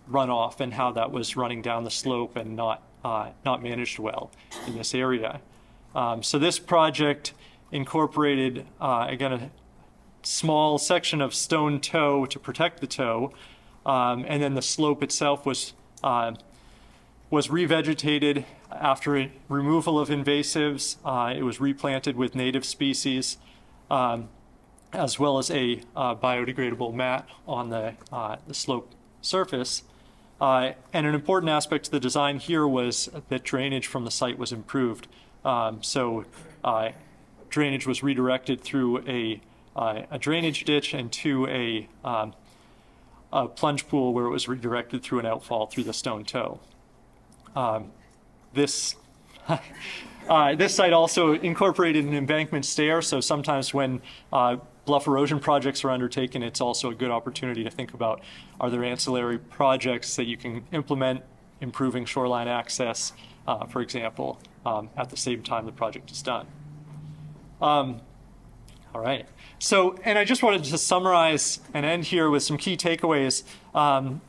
runoff and how that was running down the slope and not managed well in this area. So this project incorporated, again, a small section of stone toe to protect the toe, and then the slope itself was revegetated after removal of invasives. It was replanted with native species, as well as a biodegradable mat on the slope surface. And an important aspect to the design here was that drainage from the site was improved. So drainage was redirected through a drainage ditch and to a plunge pool where it was redirected through an outfall through the stone toe. This site also incorporated an embankment stair, so sometimes when bluff erosion projects are undertaken, it's also a good opportunity to think about, are there ancillary projects that you can implement, improving shoreline access, for example, at the same time the project is done. All right. So, and I just wanted to summarize and end here with some key takeaways, that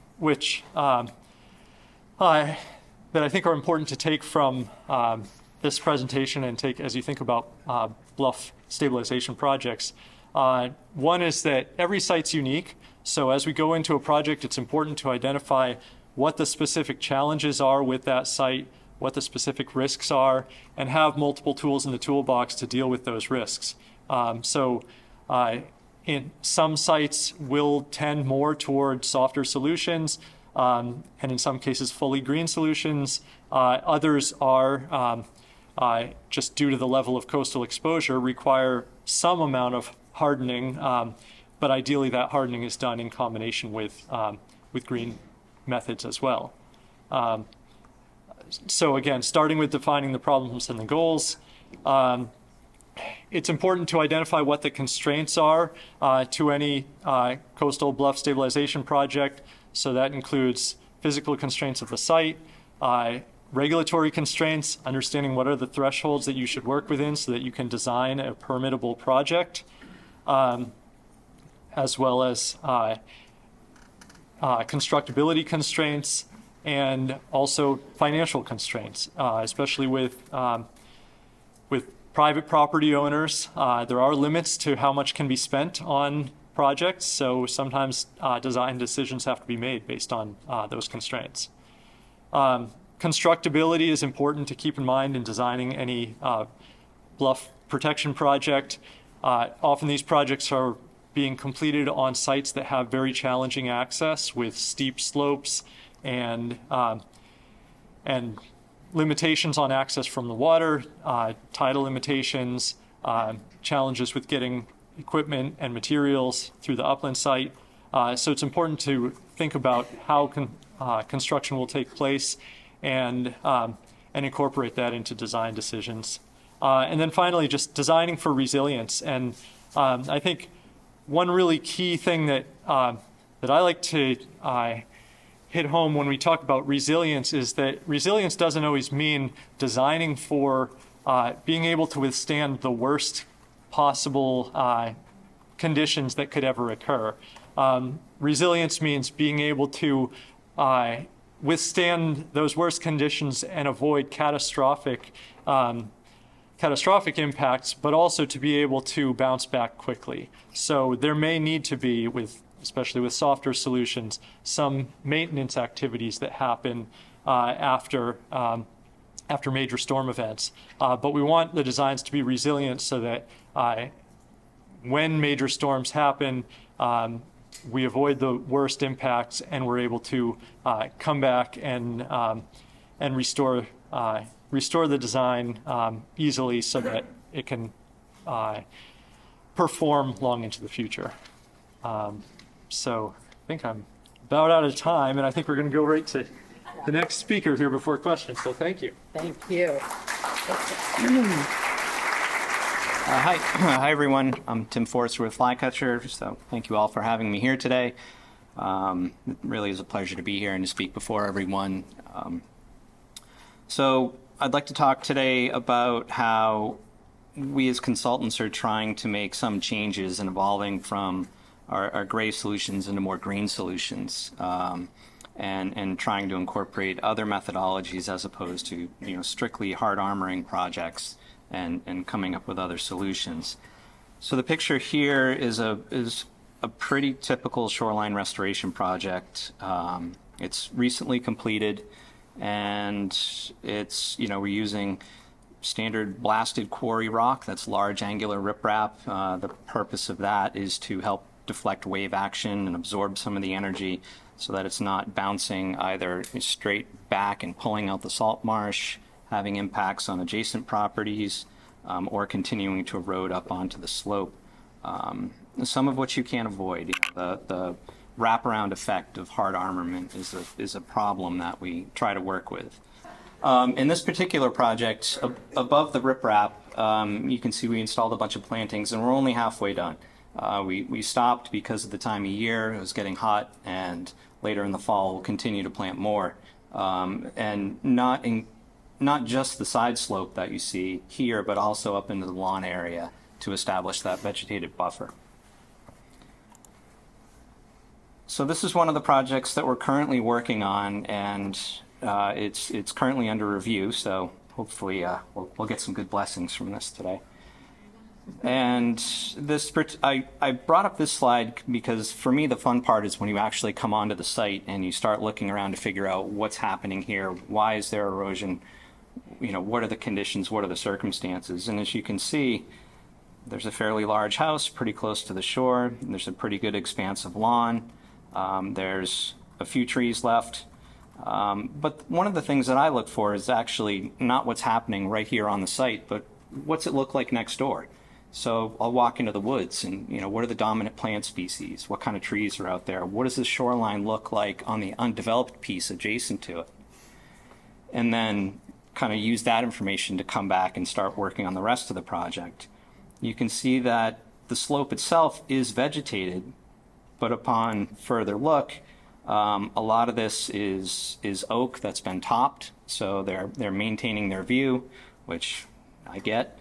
I think are important to take from this presentation and take as you think about bluff stabilization projects. One is that every site's unique. So as we go into a project, it's important to identify what the specific challenges are with that site, what the specific risks are, and have multiple tools in the toolbox to deal with those risks. In some sites will tend more toward softer solutions, and in some cases fully green solutions. Others are, just due to the level of coastal exposure, require some amount of hardening, but ideally that hardening is done in combination with green methods as well. So again, starting with defining the problems and the goals, it's important to identify what the constraints are to any coastal bluff stabilization project. So that includes physical constraints of the site, regulatory constraints, understanding what are the thresholds that you should work within so that you can design a permittable project, as well as constructability constraints, and also financial constraints, especially with private property owners. There are limits to how much can be spent on projects, so sometimes design decisions have to be made based on those constraints. Constructability is important to keep in mind in designing any bluff protection project. Often these projects are being completed on sites that have very challenging access with steep slopes and limitations on access from the water, tidal limitations, challenges with getting equipment and materials through the upland site. So it's important to think about how construction will take place and incorporate that into design decisions. And then finally, just designing for resilience. And I think one really key thing that I like to hit home when we talk about resilience is that resilience doesn't always mean designing for being able to withstand the worst possible conditions that could ever occur. Resilience means being able to withstand those worst conditions and avoid catastrophic impacts, but also to be able to bounce back quickly. So there may need to be, especially with softer solutions, some maintenance activities that happen after major storm events. But we want the designs to be resilient so that when major storms happen, we avoid the worst impacts and we're able to come back and restore the design easily so that it can perform long into the future. So I think I'm about out of time, and I think we're going to go right to the next speaker here before questions. So thank you. Thank you. Hi everyone. I'm Tim Forrester with Flycatcher. So thank you all for having me here today. It really is a pleasure to be here and to speak before everyone. So I'd like to talk today about how we as consultants are trying to make some changes and evolving from our gray solutions into more green solutions, and trying to incorporate other methodologies as opposed to strictly hard armoring projects and coming up with other solutions. So the picture here is a pretty typical shoreline restoration project. It's recently completed, and it's we're using standard blasted quarry rock. That's large angular riprap. The purpose of that is to help deflect wave action and absorb some of the energy so that it's not bouncing either straight back and pulling out the salt marsh, having impacts on adjacent properties, or continuing to erode up onto the slope. Some of which you can't avoid. The wraparound effect of hard armament is a problem that we try to work with. In this particular project, above the riprap, you can see we installed a bunch of plantings, and we're only halfway done. We stopped because of the time of year. It was getting hot, and later in the fall we'll continue to plant more. And not just the side slope that you see here, but also up into the lawn area to establish that vegetative buffer. So this is one of the projects that we're currently working on, and it's currently under review, so hopefully we'll get some good blessings from this today. And I brought up this slide because for me the fun part is when you actually come onto the site and you start looking around to figure out what's happening here, why is there erosion, what are the conditions, what are the circumstances. And as you can see, there's a fairly large house pretty close to the shore. There's a pretty good expansive lawn. There's a few trees left. But one of the things that I look for is actually not what's happening right here on the site, but what's it look like next door. So I'll walk into the woods and, what are the dominant plant species? What kind of trees are out there? What does the shoreline look like on the undeveloped piece adjacent to it? And then kind of use that information to come back and start working on the rest of the project. You can see that the slope itself is vegetated, but upon further look, a lot of this is oak that's been topped, so they're maintaining their view, which I get.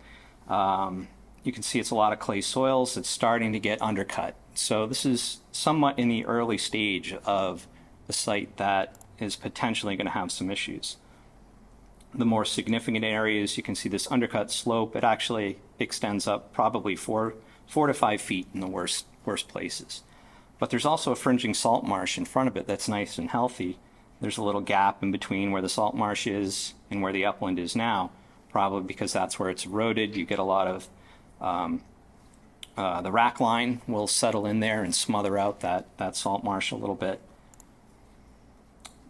You can see it's a lot of clay soils. It's starting to get undercut. So this is somewhat in the early stage of the site that is potentially going to have some issues. The more significant areas, you can see this undercut slope. It actually extends up probably 4 to 5 feet in the worst places. But there's also a fringing salt marsh in front of it that's nice and healthy. There's a little gap in between where the salt marsh is and where the upland is now, probably because that's where it's eroded. You get a lot of the rack line will settle in there and smother out that salt marsh a little bit.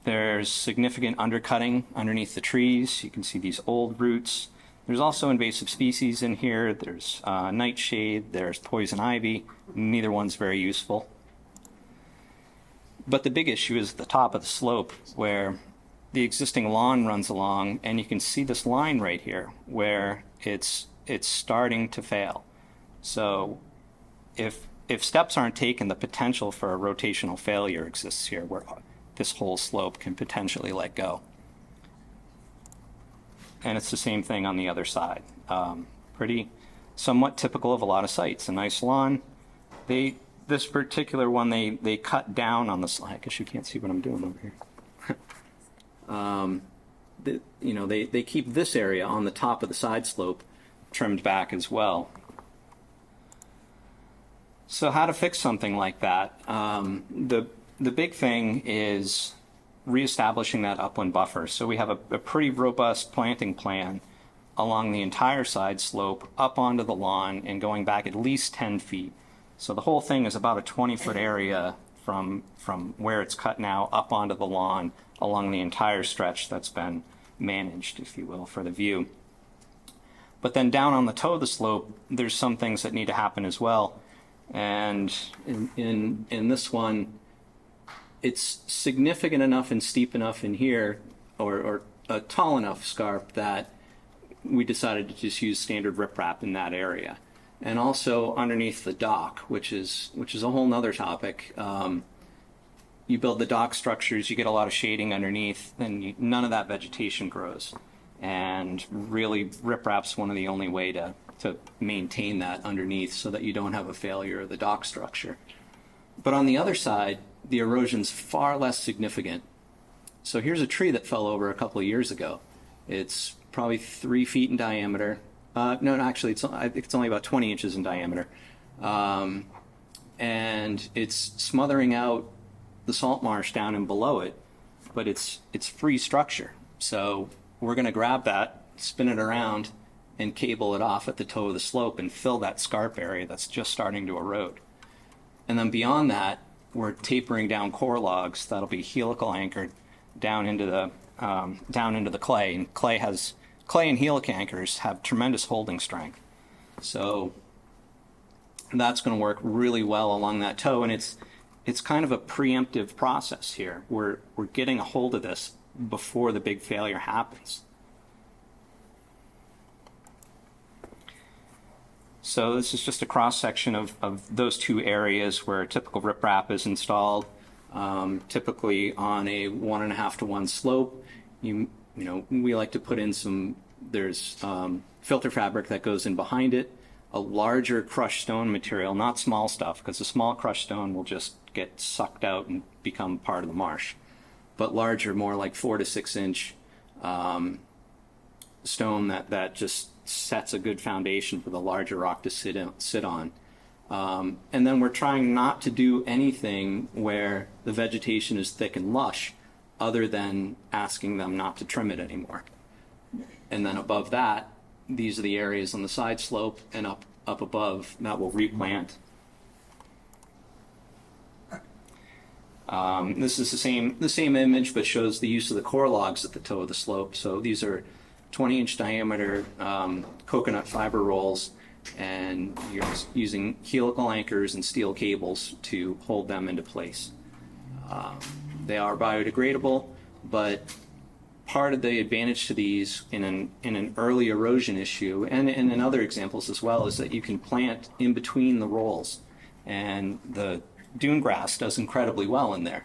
There's significant undercutting underneath the trees. You can see these old roots. There's also invasive species in here. There's nightshade, there's poison ivy. Neither one's very useful. But the big issue is at the top of the slope where the existing lawn runs along, and you can see this line right here where it's starting to fail. So if steps aren't taken, the potential for a rotational failure exists here where this whole slope can potentially let go. And it's the same thing on the other side. Pretty somewhat typical of a lot of sites. A nice lawn. This particular one, they cut down on the slide. I guess you can't see what I'm doing over here. They keep this area on the top of the side slope trimmed back as well. So how to fix something like that? The big thing is reestablishing that upland buffer. So we have a pretty robust planting plan along the entire side slope up onto the lawn and going back at least 10 feet. So the whole thing is about a 20-foot area from where it's cut now up onto the lawn along the entire stretch that's been managed, if you will, for the view. But then down on the toe of the slope, there's some things that need to happen as well. And in this one, it's significant enough and steep enough in here, or a tall enough scarp that we decided to just use standard riprap in that area. And also underneath the dock, which is a whole nother topic. You build the dock structures, you get a lot of shading underneath, and none of that vegetation grows. And really, riprap's one of the only way to maintain that underneath so that you don't have a failure of the dock structure. But on the other side, the erosion's far less significant. So here's a tree that fell over a couple of years ago. It's probably 3 feet in diameter. No, actually, I think it's only about 20 inches in diameter. And it's smothering out the salt marsh down and below it, but it's free structure. So we're going to grab that, spin it around, and cable it off at the toe of the slope and fill that scarp area that's just starting to erode. And then beyond that, we're tapering down core logs that'll be helical anchored down into the clay. And clay and helical anchors have tremendous holding strength. So that's going to work really well along that toe. And it's kind of a preemptive process here. We're getting a hold of this before the big failure happens. So this is just a cross section of those two areas where typical riprap is installed, typically on a 1.5 to 1 slope. You know, we like to put in there's filter fabric that goes in behind it, a larger crushed stone material, not small stuff, because the small crushed stone will just get sucked out and become part of the marsh, but larger, more like 4 to 6 inch stone that just sets a good foundation for the larger rock to sit on. And then we're trying not to do anything where the vegetation is thick and lush, other than asking them not to trim it anymore. And then above that, these are the areas on the side slope, and up above that we'll replant. This is the same image, but shows the use of the core logs at the toe of the slope. So these are 20-inch diameter coconut fiber rolls, and you're using helical anchors and steel cables to hold them into place. They are biodegradable, but part of the advantage to these in an early erosion issue, and in other examples as well, is that you can plant in between the rolls, and the dune grass does incredibly well in there.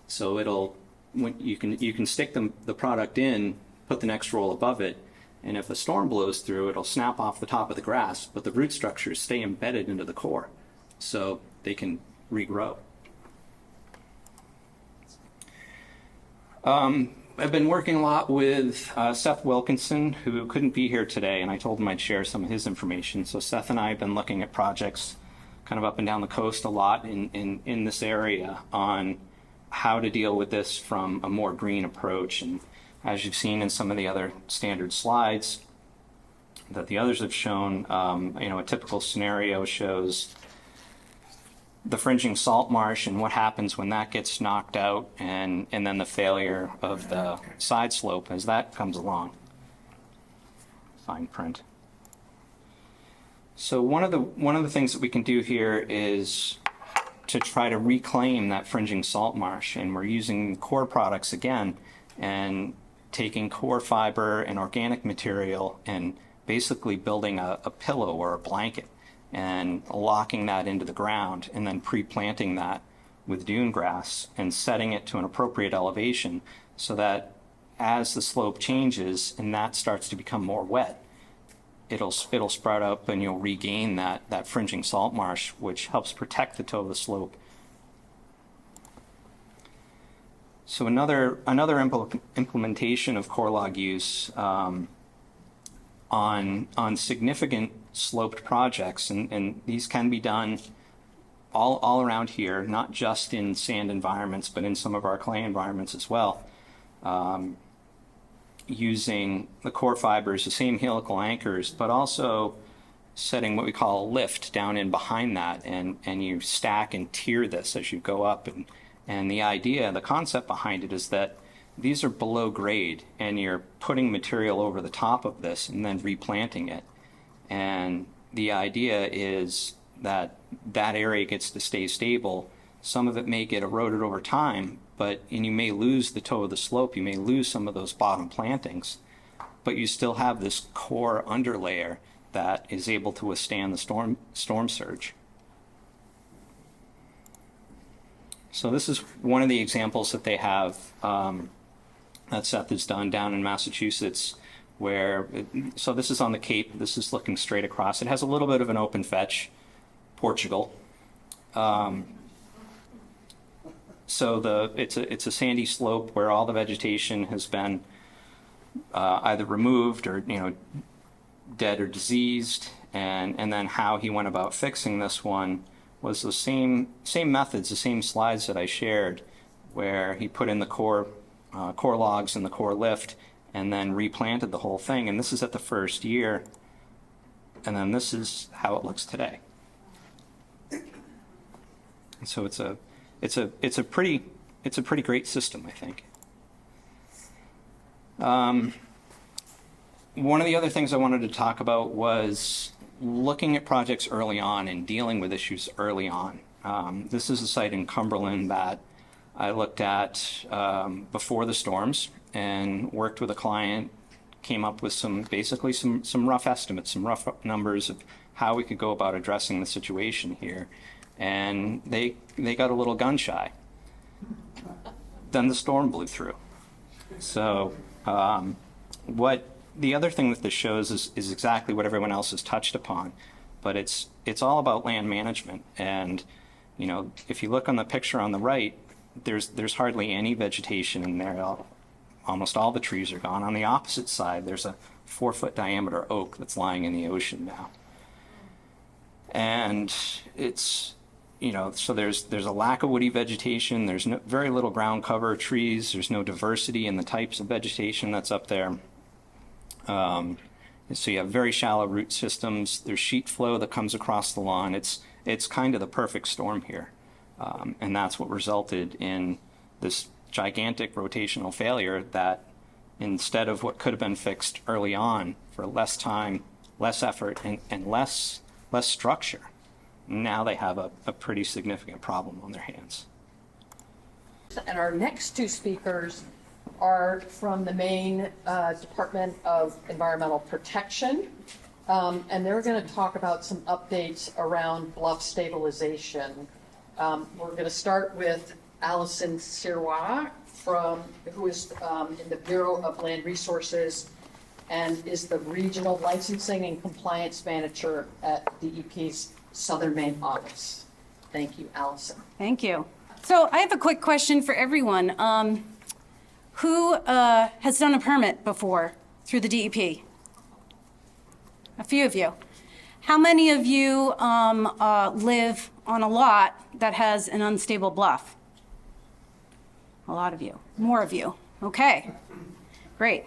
So you can stick the product in, put the next roll above it, and if a storm blows through, it'll snap off the top of the grass, but the root structures stay embedded into the core, so they can regrow. I've been working a lot with Seth Wilkinson, who couldn't be here today, and I told him I'd share some of his information. So Seth and I have been looking at projects kind of up and down the coast a lot in this area on how to deal with this from a more green approach. And as you've seen in some of the other standard slides that the others have shown, a typical scenario shows the fringing salt marsh and what happens when that gets knocked out, and then the failure of the side slope as that comes along. Fine print. So one of the things that we can do here is to try to reclaim that fringing salt marsh, and we're using core products again, and taking core fiber and organic material and basically building a pillow or a blanket and locking that into the ground, and then pre-planting that with dune grass and setting it to an appropriate elevation so that as the slope changes and that starts to become more wet, it'll sprout up and you'll regain that fringing salt marsh, which helps protect the toe of the slope. So another implementation of core log use on significant sloped projects, and these can be done all around here, not just in sand environments, but in some of our clay environments as well. Using the core fibers, the same helical anchors, but also setting what we call a lift down in behind that, and you stack and tier this as you go up. And the idea, the concept behind it is that these are below grade, and you're putting material over the top of this and then replanting it. And the idea is that area gets to stay stable. Some of it may get eroded over time, and you may lose the toe of the slope, you may lose some of those bottom plantings, but you still have this core underlayer that is able to withstand the storm surge. So this is one of the examples that they have that Seth has done down in Massachusetts, so this is on the Cape, this is looking straight across. It has a little bit of an open fetch, Portugal. So it's a sandy slope where all the vegetation has been either removed or dead or diseased, and then how he went about fixing this one was the same methods, the same slides that I shared, where he put in the core logs and the core lift, and then replanted the whole thing. And this is at the first year, and then this is how it looks today. And so it's a pretty great system, I think. One of the other things I wanted to talk about was looking at projects early on and dealing with issues early on. This is a site in Cumberland that I looked at before the storms and worked with a client, came up with some rough estimates, some rough numbers of how we could go about addressing the situation here. And they got a little gun shy. Then the storm blew through. So what the other thing that this shows is exactly what everyone else has touched upon, but it's all about land management. And you know, if you look on the picture on the right, there's hardly any vegetation in there. Almost all the trees are gone. On the opposite side, there's a 4-foot diameter oak that's lying in the ocean now. And it's, you know, so there's a lack of woody vegetation. There's very little ground cover trees. There's no diversity in the types of vegetation that's up there. So you have very shallow root systems. There's sheet flow that comes across the lawn. It's kind of the perfect storm here. And that's what resulted in this gigantic rotational failure that instead of what could have been fixed early on for less time, less effort, and less structure, now they have a pretty significant problem on their hands. And our next two speakers are from the Maine Department of Environmental Protection. And they're going to talk about some updates around bluff stabilization. We're going to start with Allison Sirois, who is in the Bureau of Land Resources and is the Regional Licensing and Compliance Manager at DEP's Southern Maine office. Thank you, Allison. Thank you. So I have a quick question for everyone. Who has done a permit before through the DEP? A few of you. How many of you live on a lot that has an unstable bluff? A lot of you. More of you. Okay. Great.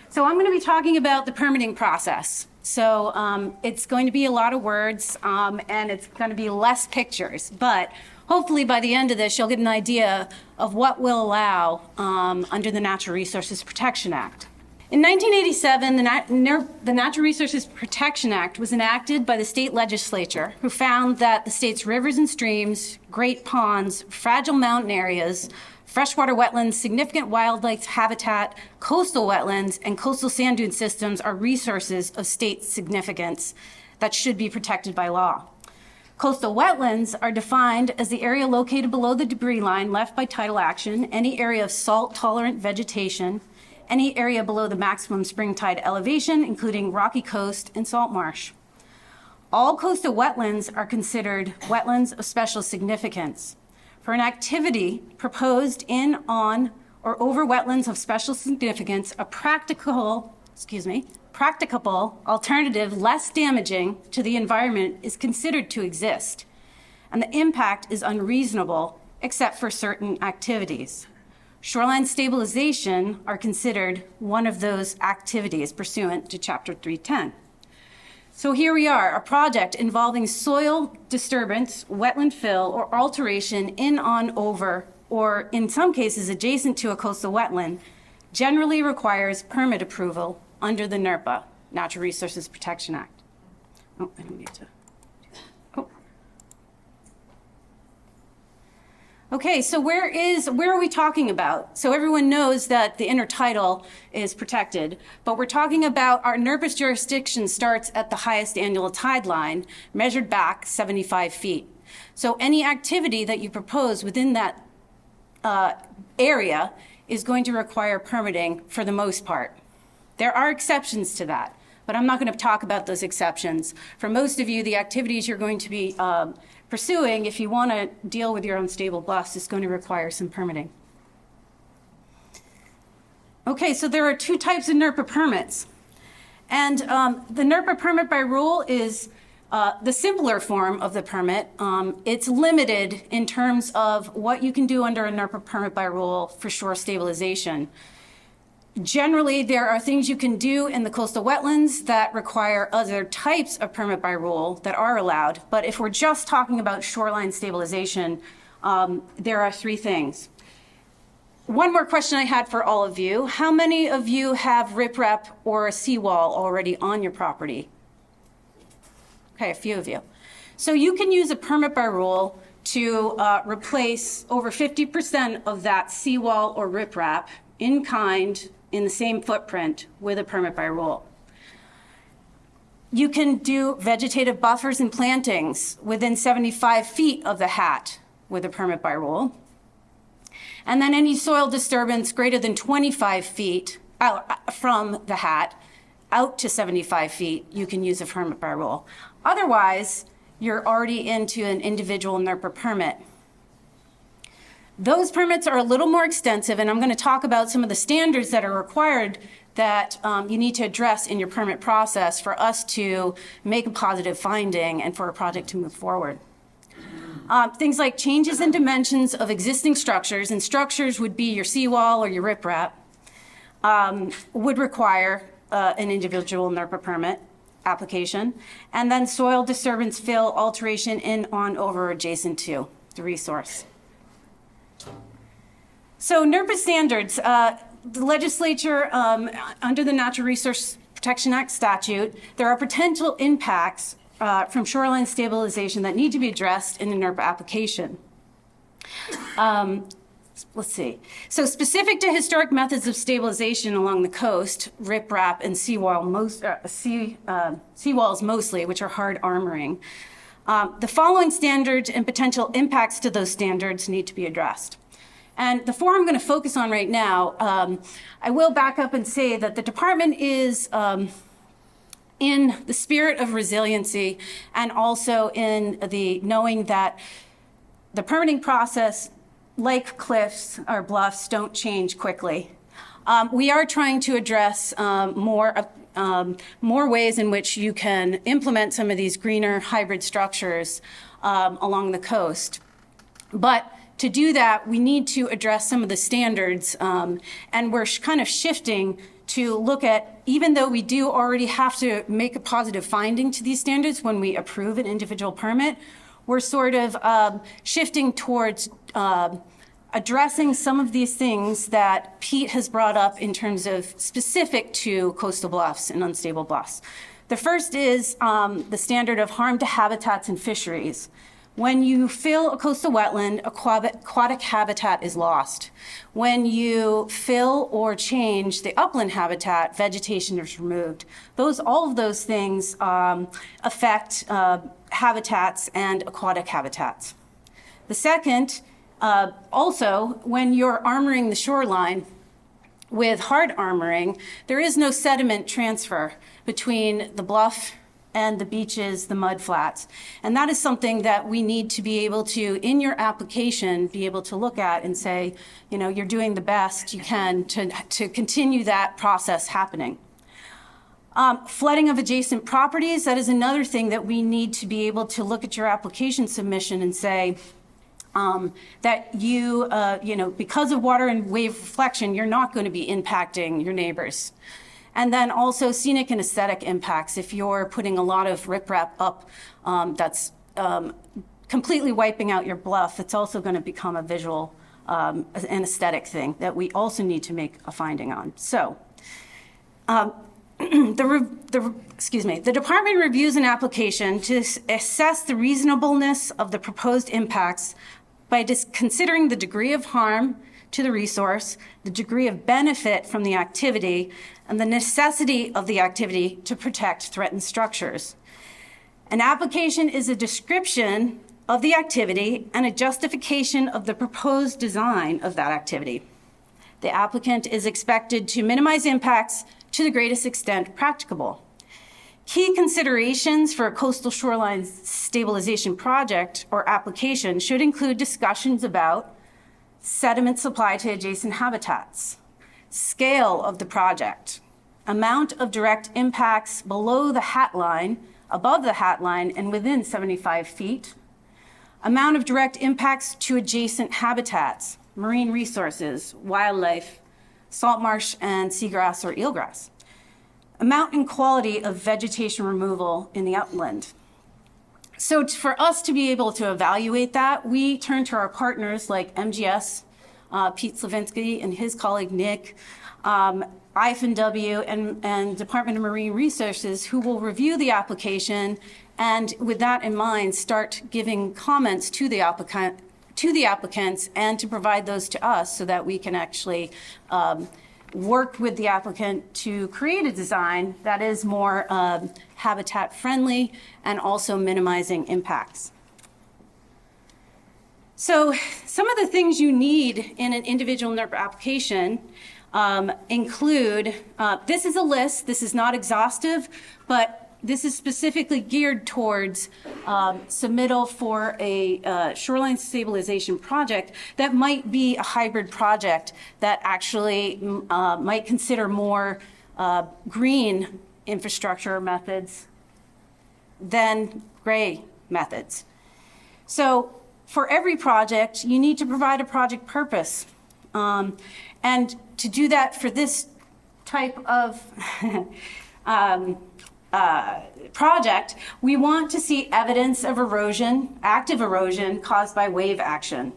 So I'm going to be talking about the permitting process. So it's going to be a lot of words and it's going to be less pictures. But hopefully by the end of this, you'll get an idea of what we'll allow under the Natural Resources Protection Act. In 1987, the Natural Resources Protection Act was enacted by the state legislature, who found that the state's rivers and streams, great ponds, fragile mountain areas, freshwater wetlands, significant wildlife habitat, coastal wetlands, and coastal sand dune systems are resources of state significance that should be protected by law. Coastal wetlands are defined as the area located below the debris line left by tidal action, any area of salt-tolerant vegetation, any area below the maximum spring tide elevation, including rocky coast and salt marsh. All coastal wetlands are considered wetlands of special significance. For an activity proposed in, on, or over wetlands of special significance, a practicable alternative less damaging to the environment is considered to exist, and the impact is unreasonable except for certain activities. Shoreline stabilization are considered one of those activities pursuant to Chapter 310. So here we are, a project involving soil disturbance, wetland fill, or alteration in, on, over, or in some cases adjacent to a coastal wetland, generally requires permit approval under the NRPA, Natural Resources Protection Act. Oh, I don't need to. Oh. Okay, so where are we talking about? So everyone knows that the intertidal is protected, but we're talking about our NRPA's jurisdiction starts at the highest annual tide line, measured back 75 feet. So any activity that you propose within that area is going to require permitting for the most part. There are exceptions to that, but I'm not going to talk about those exceptions. For most of you, the activities you're going to be pursuing, if you want to deal with your unstable bluffs, is going to require some permitting. Okay, so there are two types of NRPA permits. And the NRPA permit by rule is the simpler form of the permit. It's limited in terms of what you can do under a NRPA permit by rule for shore stabilization. Generally, there are things you can do in the coastal wetlands that require other types of permit by rule that are allowed. But if we're just talking about shoreline stabilization, there are three things. One more question I had for all of you. How many of you have riprap or a seawall already on your property? Okay, a few of you. So you can use a permit by rule to replace over 50% of that seawall or riprap in kind in the same footprint with a permit by rule. You can do vegetative buffers and plantings within 75 feet of the hat with a permit by rule. And then any soil disturbance greater than 25 feet out from the hat out to 75 feet, you can use a permit by rule. Otherwise, you're already into an individual NERPA permit. Those permits are a little more extensive, and I'm going to talk about some of the standards that are required that you need to address in your permit process for us to make a positive finding and for a project to move forward. Things like changes in dimensions of existing structures, and structures would be your seawall or your riprap, would require an individual NERPA permit application, and then soil disturbance, fill, alteration in, on, over, adjacent to the resource. So NERPA standards, the legislature, under the Natural Resource Protection Act statute, there are potential impacts from shoreline stabilization that need to be addressed in a NERPA application. Let's see. So specific to historic methods of stabilization along the coast, riprap and seawalls mostly, which are hard armoring, the following standards and potential impacts to those standards need to be addressed. And the four I'm going to focus on right now, I will back up and say that the department is in the spirit of resiliency and also in the knowing that the permitting process, like cliffs or bluffs, don't change quickly. We are trying to address more ways in which you can implement some of these greener hybrid structures along the coast. But to do that, we need to address some of the standards, and we're kind of shifting to look at, even though we do already have to make a positive finding to these standards when we approve an individual permit, we're sort of shifting towards addressing some of these things that Pete has brought up in terms of specific to coastal bluffs and unstable bluffs. The first is the standard of harm to habitats and fisheries. When you fill a coastal wetland, aquatic habitat is lost. When you fill or change the upland habitat, vegetation is removed. All of those things affect habitats and aquatic habitats. The second, also, when you're armoring the shoreline with hard armoring, there is no sediment transfer between the bluff and the beaches, the mud flats. And that is something that we need to be able to, in your application, be able to look at and say, you know, you're doing the best you can to continue that process happening. Flooding of adjacent properties, that is another thing that we need to be able to look at your application submission and say that you know, because of water and wave reflection, you're not going to be impacting your neighbors. And then also scenic and aesthetic impacts. If you're putting a lot of riprap up that's completely wiping out your bluff, it's also going to become a visual an aesthetic thing that we also need to make a finding on. So the department reviews an application to assess the reasonableness of the proposed impacts by considering the degree of harm to the resource, the degree of benefit from the activity, and the necessity of the activity to protect threatened structures. An application is a description of the activity and a justification of the proposed design of that activity. The applicant is expected to minimize impacts to the greatest extent practicable. Key considerations for a coastal shoreline stabilization project or application should include discussions about sediment supply to adjacent habitats, scale of the project, amount of direct impacts below the hat line, above the hat line, and within 75 feet, amount of direct impacts to adjacent habitats, marine resources, wildlife, salt marsh and seagrass or eelgrass, amount and quality of vegetation removal in the upland. So for us to be able to evaluate that, we turn to our partners like MGS, Pete Slavinsky and his colleague Nick, IFNW and Department of Marine Resources, who will review the application and with that in mind, start giving comments to the applicants and to provide those to us so that we can actually worked with the applicant to create a design that is more habitat friendly and also minimizing impacts. So some of the things you need in an individual NERPA application include, this is a list, this is not exhaustive, but this is specifically geared towards submittal for a shoreline stabilization project that might be a hybrid project that actually might consider more green infrastructure methods than gray methods. So for every project, you need to provide a project purpose. And to do that for this type of project, we want to see evidence of erosion, active erosion caused by wave action.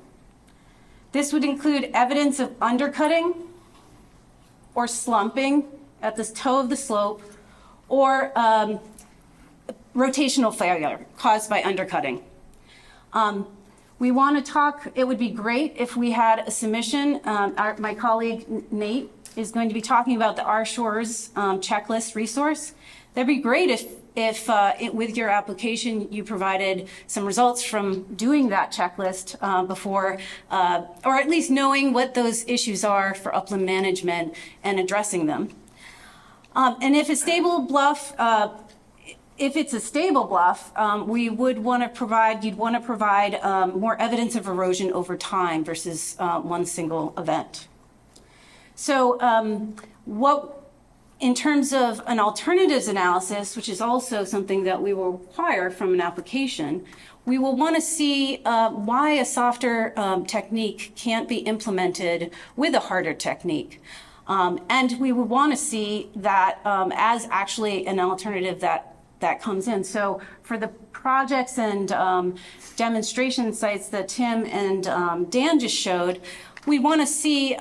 This would include evidence of undercutting or slumping at the toe of the slope, or rotational failure caused by undercutting. We want to talk, it would be great if we had a submission. My colleague Nate is going to be talking about the Our Shores checklist resource. That'd be great if with your application you provided some results from doing that checklist before, or at least knowing what those issues are for upland management and addressing them. And if a stable bluff, if it's a stable bluff, we would want to provide, you'd want to provide more evidence of erosion over time versus one single event. So in terms of an alternatives analysis, which is also something that we will require from an application, we will want to see why a softer technique can't be implemented with a harder technique. And we would want to see that as actually an alternative that comes in. So for the projects and demonstration sites that Tim and Dan just showed, we want to see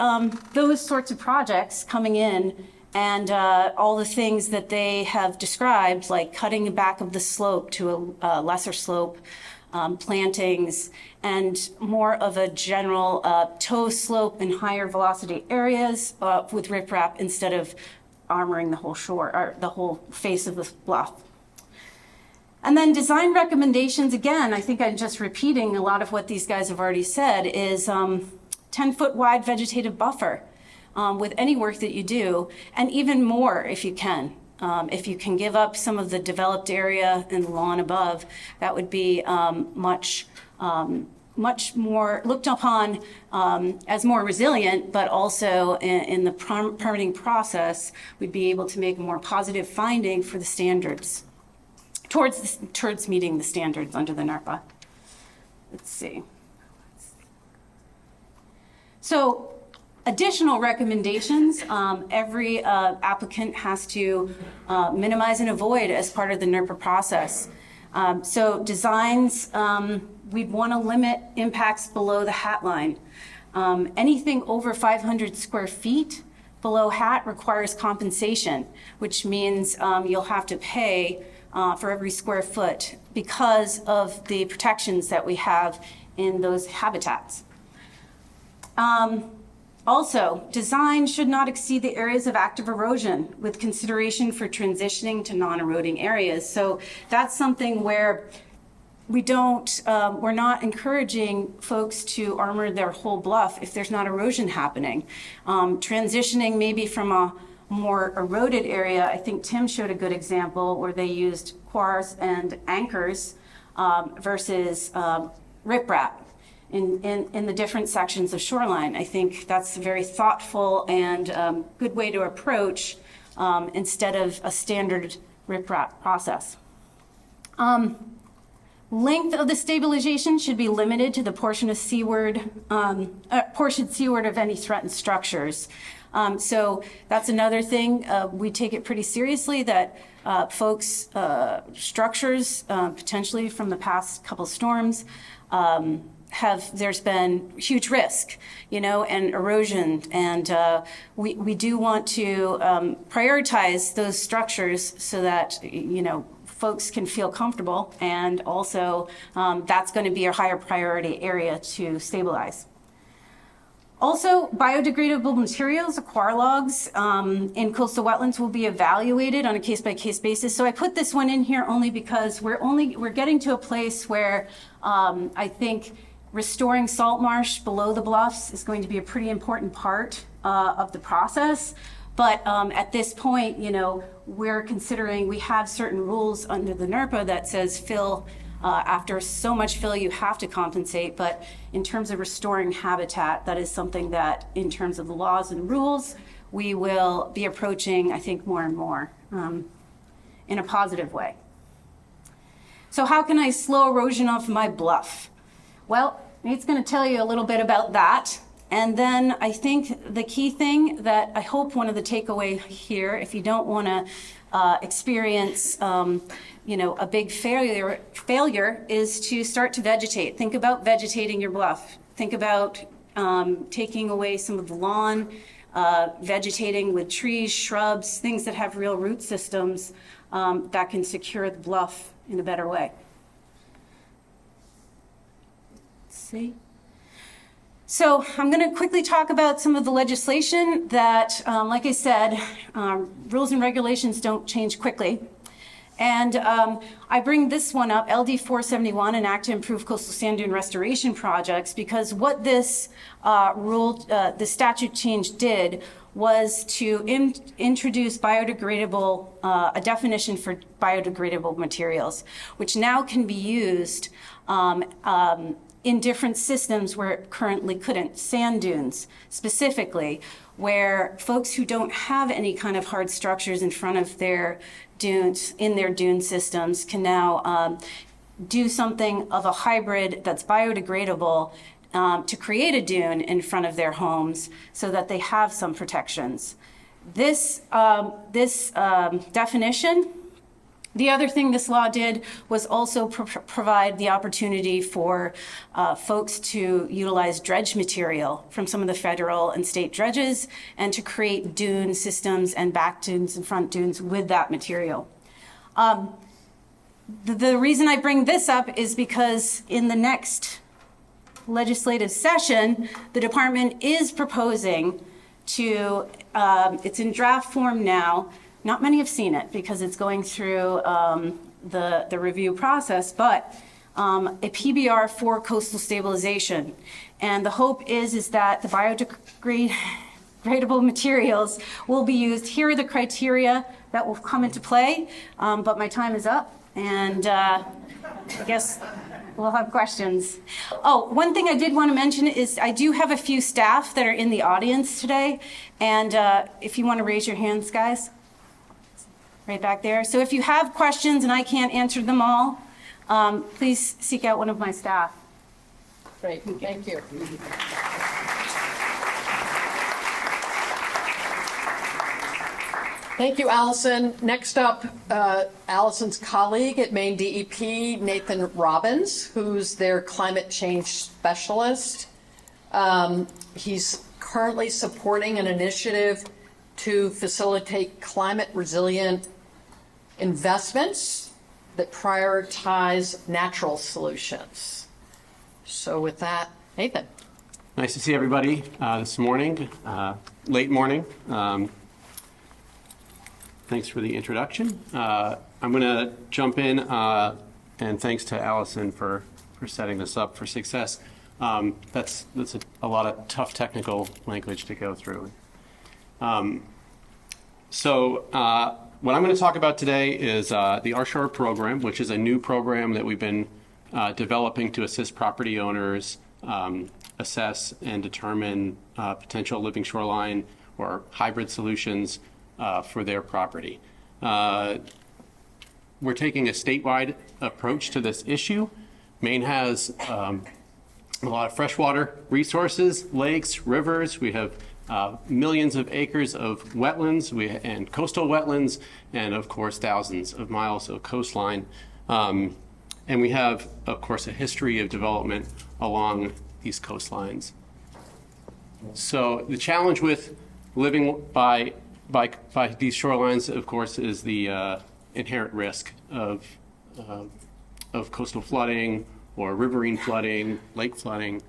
those sorts of projects coming in and all the things that they have described, like cutting the back of the slope to a lesser slope, plantings, and more of a general toe slope in higher velocity areas with riprap instead of armoring the whole shore or the whole face of the bluff. And then design recommendations, again, I think I'm just repeating a lot of what these guys have already said, is 10-foot wide vegetative buffer with any work that you do, and even more if you can. If you can give up some of the developed area and the lawn above, that would be much more looked upon as more resilient, but also in the permitting process, we'd be able to make a more positive finding for the standards, towards meeting the standards under the NERPA. Let's see. So additional recommendations, every applicant has to minimize and avoid as part of the NERPA process. So designs, we'd want to limit impacts below the hat line. Anything over 500 square feet below hat requires compensation, which means you'll have to pay for every square foot because of the protections that we have in those habitats. Also, design should not exceed the areas of active erosion with consideration for transitioning to non-eroding areas. So that's something where we don't, we're not encouraging folks to armor their whole bluff if there's not erosion happening. Transitioning maybe from a more eroded area, I think Tim showed a good example where they used quars and anchors versus riprap in the different sections of shoreline. I think that's a very thoughtful and good way to approach instead of a standard riprap process. Length of the stabilization should be limited to the portion of seaward, portion seaward of any threatened structures. So that's another thing. We take it pretty seriously that folks, structures, potentially from the past couple storms, there's been huge risk, and erosion. And we do want to prioritize those structures so that, folks can feel comfortable. And also that's going to be a higher priority area to stabilize. Also, biodegradable materials, aquar logs in coastal wetlands will be evaluated on a case-by-case basis. So I put this one in here only because we're getting to a place where I think restoring salt marsh below the bluffs is going to be a pretty important part of the process. But at this point, you know, we're considering, we have certain rules under the NERPA that says fill, after so much fill, you have to compensate. But in terms of restoring habitat, that is something that, in terms of the laws and rules, we will be approaching, I think, more and more in a positive way. So how can I slow erosion off my bluff? Well, Nate's going to tell you a little bit about that. And then I think the key thing that I hope one of the takeaway here, if you don't want to experience, you know, a big failure is to start to vegetate. Think about vegetating your bluff. Think about taking away some of the lawn, vegetating with trees, shrubs, things that have real root systems that can secure the bluff in a better way. Let's see. So I'm going to quickly talk about some of the legislation that, like I said, rules and regulations don't change quickly. And I bring this one up, LD 471, an act to improve coastal sand dune restoration projects, because what this the statute change did was to introduce biodegradable, a definition for biodegradable materials, which now can be used in different systems where it currently couldn't. Sand dunes, specifically, where folks who don't have any kind of hard structures in front of their dunes, in their dune systems, can now do something of a hybrid that's biodegradable to create a dune in front of their homes so that they have some protections. This definition, the other thing this law did was also provide the opportunity for folks to utilize dredge material from some of the federal and state dredges and to create dune systems and back dunes and front dunes with that material. The reason I bring this up is because in the next legislative session, the department is proposing to, it's in draft form now. Not many have seen it because it's going through the review process, but a PBR for coastal stabilization. And the hope is that the biodegradable materials will be used. Here are the criteria that will come into play, but my time is up, and I guess we'll have questions. Oh, one thing I did want to mention is I do have a few staff that are in the audience today, and if you want to raise your hands, guys. Right back there. So if you have questions and I can't answer them all, please seek out one of my staff. Great, thank you. Thank you, Allison. Next up, Allison's colleague at Maine DEP, Nathan Robbins, who's their climate change specialist. He's currently supporting an initiative to facilitate climate resilient investments that prioritize natural solutions. So with that, Nathan. Nice to see everybody this morning, late morning. Thanks for the introduction. I'm going to jump in, and thanks to Allison for setting this up for success. That's a lot of tough technical language to go through. What I'm going to talk about today is the RShore program, which is a new program that we've been developing to assist property owners assess and determine potential living shoreline or hybrid solutions for their property. We're taking a statewide approach to this issue. Maine has a lot of freshwater resources, lakes, rivers. We have millions of acres of wetlands and coastal wetlands, and of course thousands of miles of coastline. And we have, of course, a history of development along these coastlines. So the challenge with living by these shorelines, of course, is the inherent risk of coastal flooding or riverine flooding, lake flooding,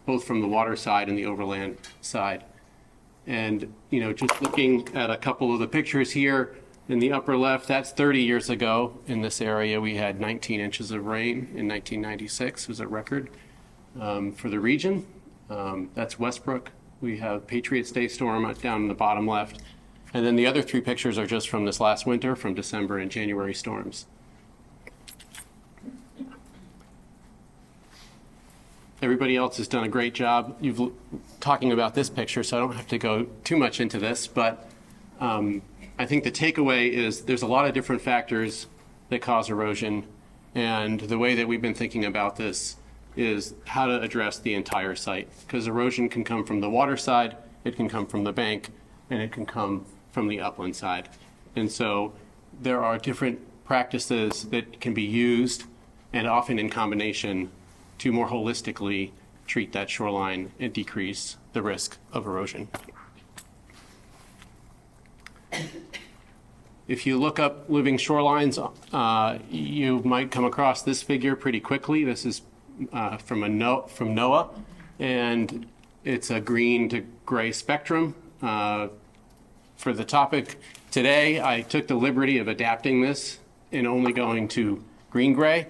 both from the water side and the overland side. And, just looking at a couple of the pictures here in the upper left, that's 30 years ago. In this area, we had 19 inches of rain in 1996. It was a record for the region. That's Westbrook. We have Patriots Day storm down in the bottom left. And then the other three pictures are just from this last winter, from December and January storms. Everybody else has done a great job. You've talking about this picture, so I don't have to go too much into this, but I think the takeaway is there's a lot of different factors that cause erosion, and the way that we've been thinking about this is how to address the entire site, because erosion can come from the water side, it can come from the bank, and it can come from the upland side. And so there are different practices that can be used, and often in combination, to more holistically treat that shoreline and decrease the risk of erosion. If you look up living shorelines, you might come across this figure pretty quickly. This is from NOAA, and it's a green to gray spectrum. For the topic today, I took the liberty of adapting this and only going to green-gray.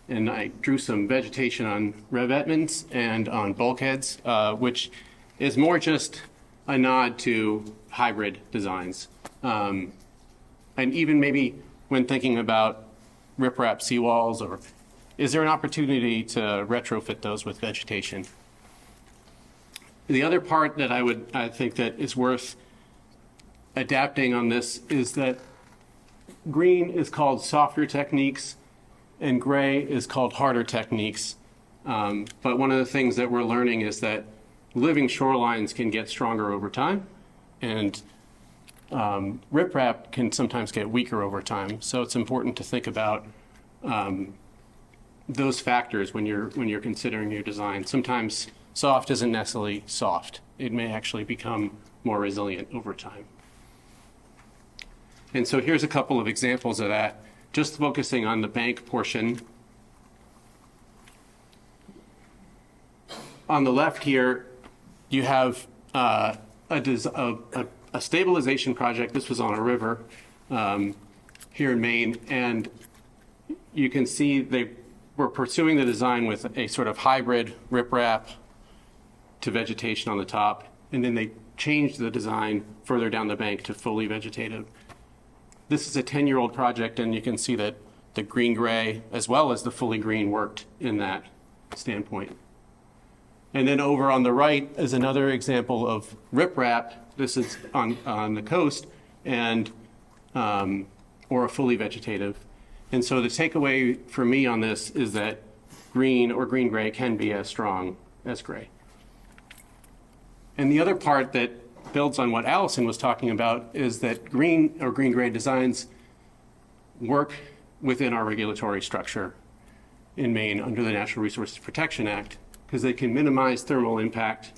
And I drew some vegetation on revetments and on bulkheads, which is more just a nod to hybrid designs. And even maybe when thinking about riprap seawalls, or is there an opportunity to retrofit those with vegetation? The other part that I think that is worth adapting on this is that green is called softer techniques, and gray is called harder techniques. But one of the things that we're learning is that living shorelines can get stronger over time, and riprap can sometimes get weaker over time. So it's important to think about those factors when you're considering your design. Sometimes soft isn't necessarily soft. It may actually become more resilient over time. And so here's a couple of examples of that. Just focusing on the bank portion. On the left here, you have a stabilization project. This was on a river here in Maine, and you can see they were pursuing the design with a sort of hybrid riprap to vegetation on the top, and then they changed the design further down the bank to fully vegetative. This is a 10-year-old project, and you can see that the green-gray as well as the fully green worked in that standpoint. And then over on the right is another example of riprap. This is on the coast, and or a fully vegetative. And so the takeaway for me on this is that green or green-gray can be as strong as gray. And the other part that builds on what Allison was talking about is that green or green-gray designs work within our regulatory structure in Maine under the Natural Resources Protection Act, because they can minimize thermal impact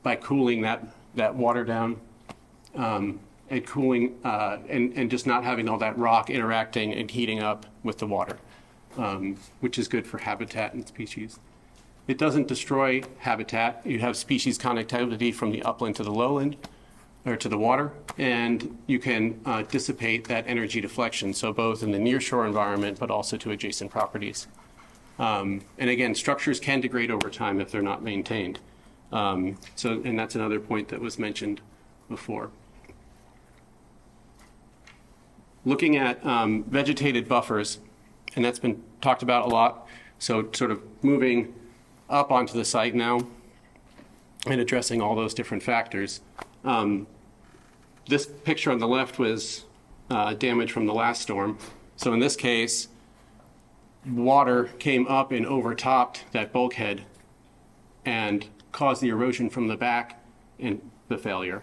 by cooling that water down and cooling and just not having all that rock interacting and heating up with the water, which is good for habitat and species. It doesn't destroy habitat. You have species connectivity from the upland to the lowland, or to the water, and you can dissipate that energy deflection, so both in the nearshore environment, but also to adjacent properties. And again, structures can degrade over time if they're not maintained. And that's another point that was mentioned before. Looking at vegetated buffers, and that's been talked about a lot, so sort of moving up onto the site now and addressing all those different factors. This picture on the left was damage from the last storm. So in this case, water came up and overtopped that bulkhead and caused the erosion from the back and the failure.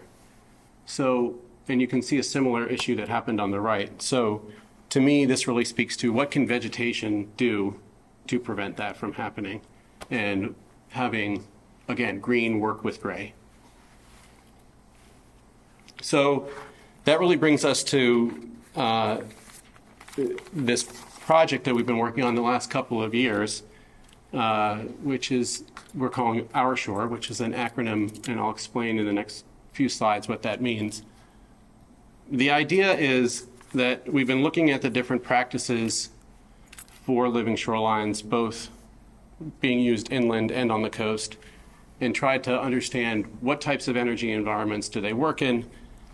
So, and you can see a similar issue that happened on the right. So to me, this really speaks to what can vegetation do to prevent that from happening, and having, again, green work with gray. So that really brings us to this project that we've been working on the last couple of years. which is we're calling Our Shore, which is an acronym, and I'll explain in the next few slides what that means. The idea is that we've been looking at the different practices for living shorelines, both being used inland and on the coast, and tried to understand what types of energy environments do they work in,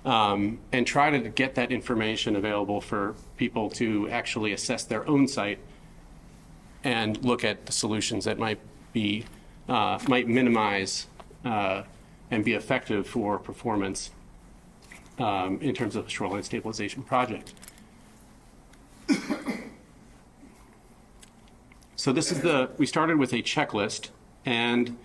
and try to get that information available for people to actually assess their own site and look at the solutions that might minimize and be effective for performance in terms of a shoreline stabilization project. So this is we started with a checklist, and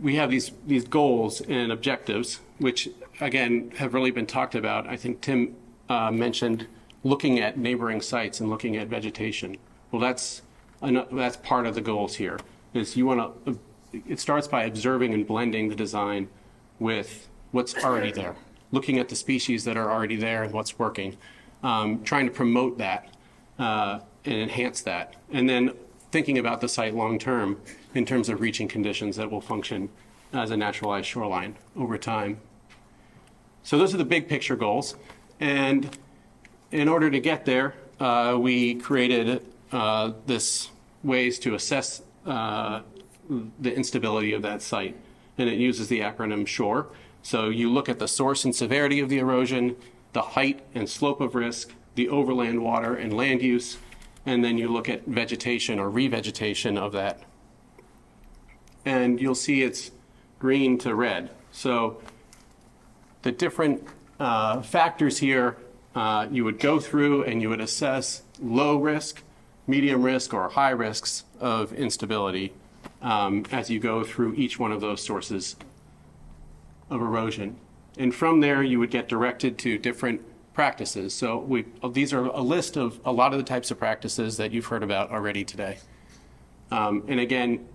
we have these goals and objectives, which again have really been talked about. I think Tim mentioned looking at neighboring sites and looking at vegetation. Well, that's part of the goals here. Is it starts by observing and blending the design with what's already there, looking at the species that are already there and what's working, trying to promote that and enhance that, and then thinking about the site long term in terms of reaching conditions that will function as a naturalized shoreline over time. So those are the big picture goals, and in order to get there, we created this ways to assess the instability of that site, and it uses the acronym SHORE. So you look at the source and severity of the erosion, the height and slope of risk, the overland water and land use, and then you look at vegetation or revegetation of that. And you'll see it's green to red. So the different factors here you would go through and you would assess low risk, medium risk, or high risks of instability as you go through each one of those sources of erosion. And from there, you would get directed to different practices. So these are a list of a lot of the types of practices that you've heard about already today. And again,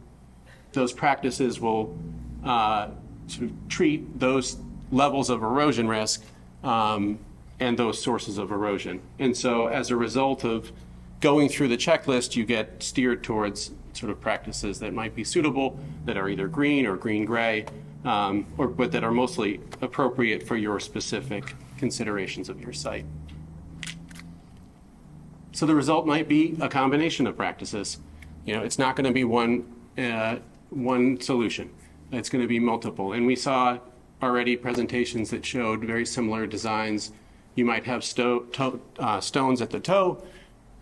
those practices will sort of treat those levels of erosion risk and those sources of erosion. And so as a result of going through the checklist, you get steered towards sort of practices that might be suitable, that are either green or green-gray, but that are mostly appropriate for your specific considerations of your site. So the result might be a combination of practices. It's not going to be one solution. It's going to be multiple. And we saw already presentations that showed very similar designs. You might have stones at the toe,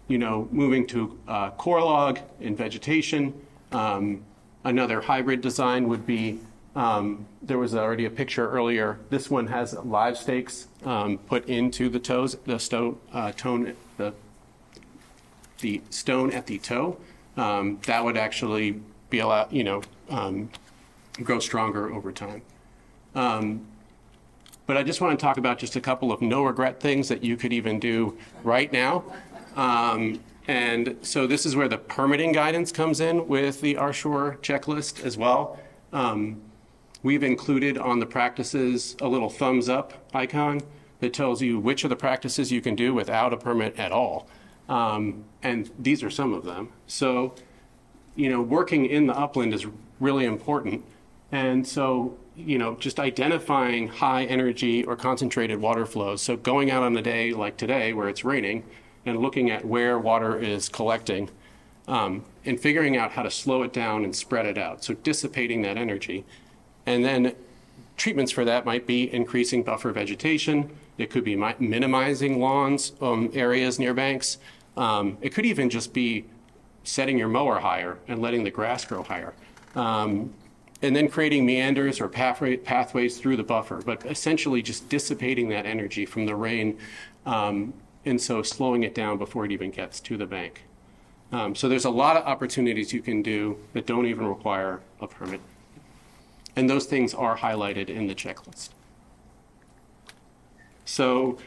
moving to core log in vegetation. Another hybrid design would be, there was already a picture earlier. This one has live stakes put into the toes, the stone at the toe. That would actually be allowed, grow stronger over time. But I just want to talk about just a couple of no regret things that you could even do right now. And so this is where the permitting guidance comes in with the Our Shore checklist as well. We've included on the practices a little thumbs up icon that tells you which of the practices you can do without a permit at all. And these are some of them. So, working in the upland is really important. And so, just identifying high energy or concentrated water flows. So going out on a day like today where it's raining and looking at where water is collecting and figuring out how to slow it down and spread it out. So dissipating that energy. And then treatments for that might be increasing buffer vegetation. It could be minimizing lawns, areas near banks. It could even just be setting your mower higher and letting the grass grow higher. And then creating meanders or pathways through the buffer, but essentially just dissipating that energy from the rain, and so slowing it down before it even gets to the bank. So there's a lot of opportunities you can do that don't even require a permit. And those things are highlighted in the checklist. So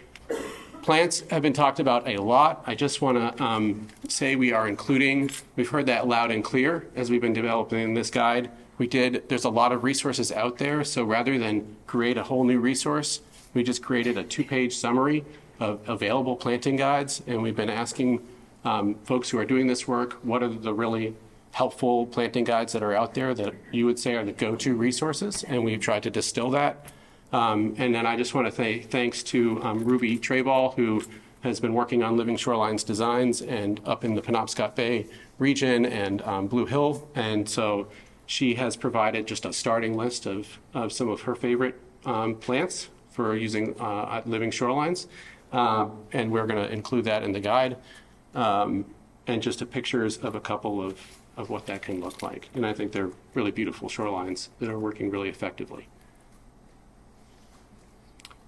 plants have been talked about a lot. I just want to say we've heard that loud and clear as we've been developing this guide. There's a lot of resources out there, so rather than create a whole new resource, we just created a 2-page summary of available planting guides, and we've been asking folks who are doing this work, what are the really helpful planting guides that are out there that you would say are the go-to resources, and we've tried to distill that. And then I just want to say thanks to Ruby Trayball, who has been working on Living Shorelines designs and up in the Penobscot Bay region and Blue Hill. And so she has provided just a starting list of some of her favorite plants for using Living Shorelines. And we're going to include that in the guide. And just pictures of a couple of what that can look like. And I think they're really beautiful shorelines that are working really effectively.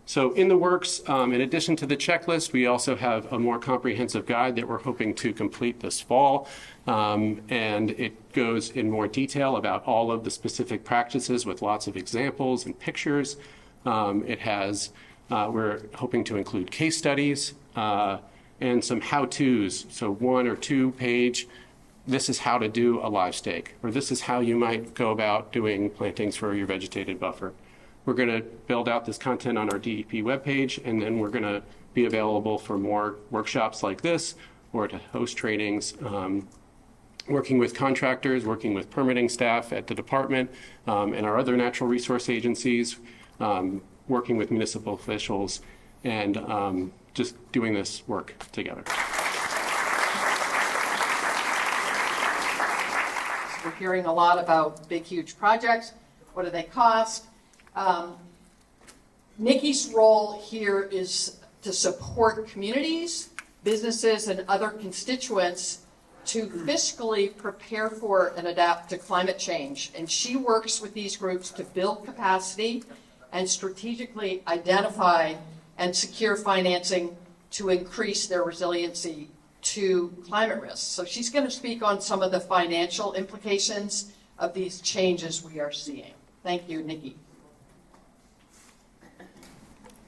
So in the works, in addition to the checklist, we also have a more comprehensive guide that we're hoping to complete this fall. And it goes in more detail about all of the specific practices with lots of examples and pictures. It has, we're hoping to include case studies and some how-tos. So 1 or 2 page, this is how to do a live stake, or this is how you might go about doing plantings for your vegetated buffer. We're going to build out this content on our DEP webpage, and then we're going to be available for more workshops like this, or to host trainings, working with contractors, working with permitting staff at the department and our other natural resource agencies, working with municipal officials, and just doing this work together. We're hearing a lot about big, huge projects. What do they cost? Nikki's role here is to support communities, businesses, and other constituents to fiscally prepare for and adapt to climate change. And she works with these groups to build capacity and strategically identify and secure financing to increase their resiliency to climate risks. So she's going to speak on some of the financial implications of these changes we are seeing. Thank you, Nikki.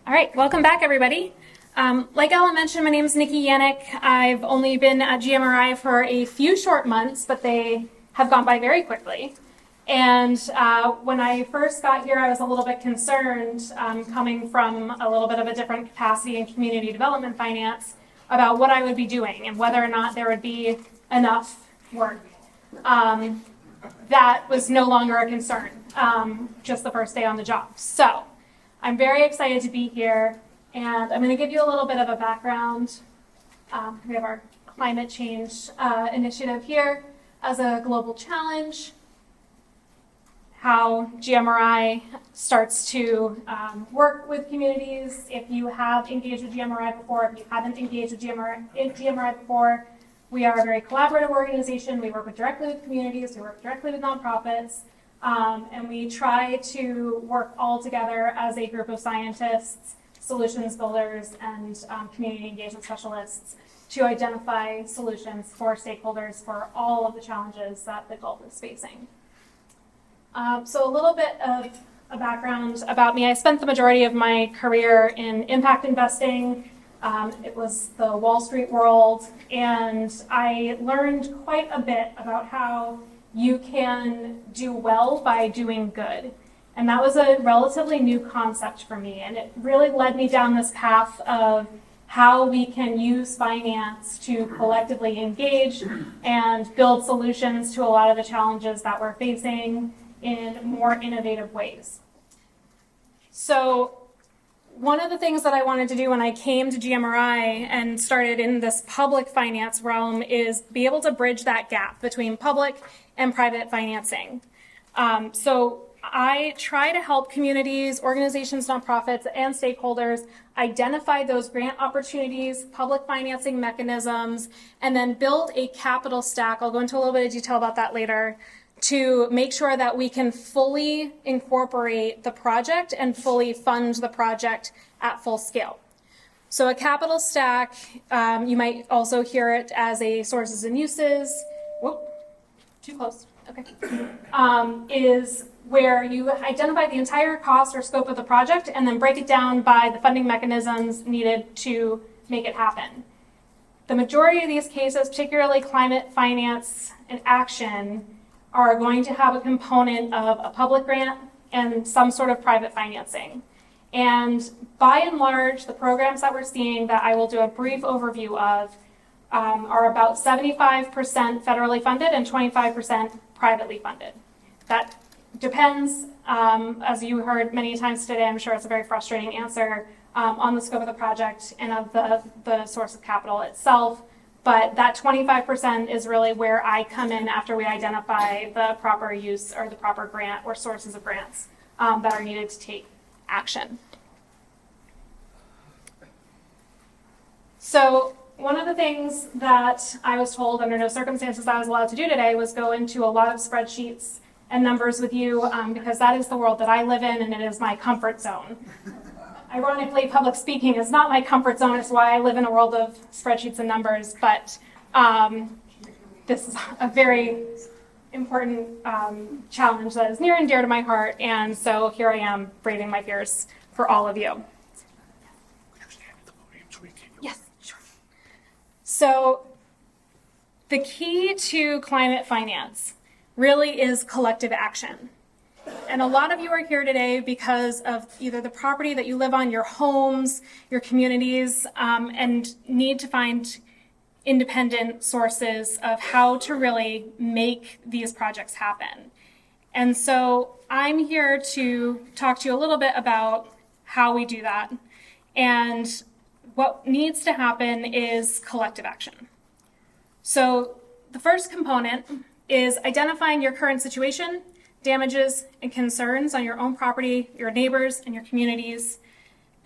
All right, welcome back, everybody. Like Ella mentioned, my name is Nikki Yannick. I've only been at GMRI for a few short months, but they have gone by very quickly. And when I first got here, I was a little bit concerned, coming from a little bit of a different capacity in community development finance, about what I would be doing and whether or not there would be enough work. That was no longer a concern, just the first day on the job. So I'm very excited to be here, and I'm going to give you a little bit of a background. We have our climate change initiative here as a global challenge, how GMRI starts to work with communities. If you have engaged with GMRI before, if you haven't engaged with GMRI before, we are a very collaborative organization. We work directly with communities, we work directly with nonprofits, and we try to work all together as a group of scientists, solutions builders, and community engagement specialists to identify solutions for stakeholders for all of the challenges that the Gulf is facing. So a little bit of a background about me. I spent the majority of my career in impact investing. It was the Wall Street world, and I learned quite a bit about how you can do well by doing good. And that was a relatively new concept for me, and it really led me down this path of how we can use finance to collectively engage and build solutions to a lot of the challenges that we're facing in more innovative ways. So one of the things that I wanted to do when I came to GMRI and started in this public finance realm is be able to bridge that gap between public and private financing. So I try to help communities, organizations, nonprofits, and stakeholders identify those grant opportunities, public financing mechanisms, and then build a capital stack. I'll go into a little bit of detail about that later, to make sure that we can fully incorporate the project and fully fund the project at full scale. So a capital stack, you might also hear it as a sources and uses, whoop, too close, okay, is where you identify the entire cost or scope of the project and then break it down by the funding mechanisms needed to make it happen. The majority of these cases, particularly climate finance and action, are going to have a component of a public grant and some sort of private financing. And by and large, the programs that we're seeing that I will do a brief overview of are about 75% federally funded and 25% privately funded. That depends, as you heard many times today, I'm sure it's a very frustrating answer, on the scope of the project and of the source of capital itself. But that 25% is really where I come in after we identify the proper use or the proper grant or sources of grants that are needed to take action. So one of the things that I was told under no circumstances I was allowed to do today was go into a lot of spreadsheets and numbers with you because that is the world that I live in and it is my comfort zone. Ironically, public speaking is not my comfort zone. It's why I live in a world of spreadsheets and numbers, but this is a very important challenge that is near and dear to my heart, and so here I am braving my fears for all of you. Yes, sure. So the key to climate finance really is collective action. And a lot of you are here today because of either the property that you live on, your homes, your communities, and need to find independent sources of how to really make these projects happen. And so I'm here to talk to you a little bit about how we do that. And what needs to happen is collective action. So the first component is identifying your current situation, damages and concerns on your own property, your neighbors, and your communities,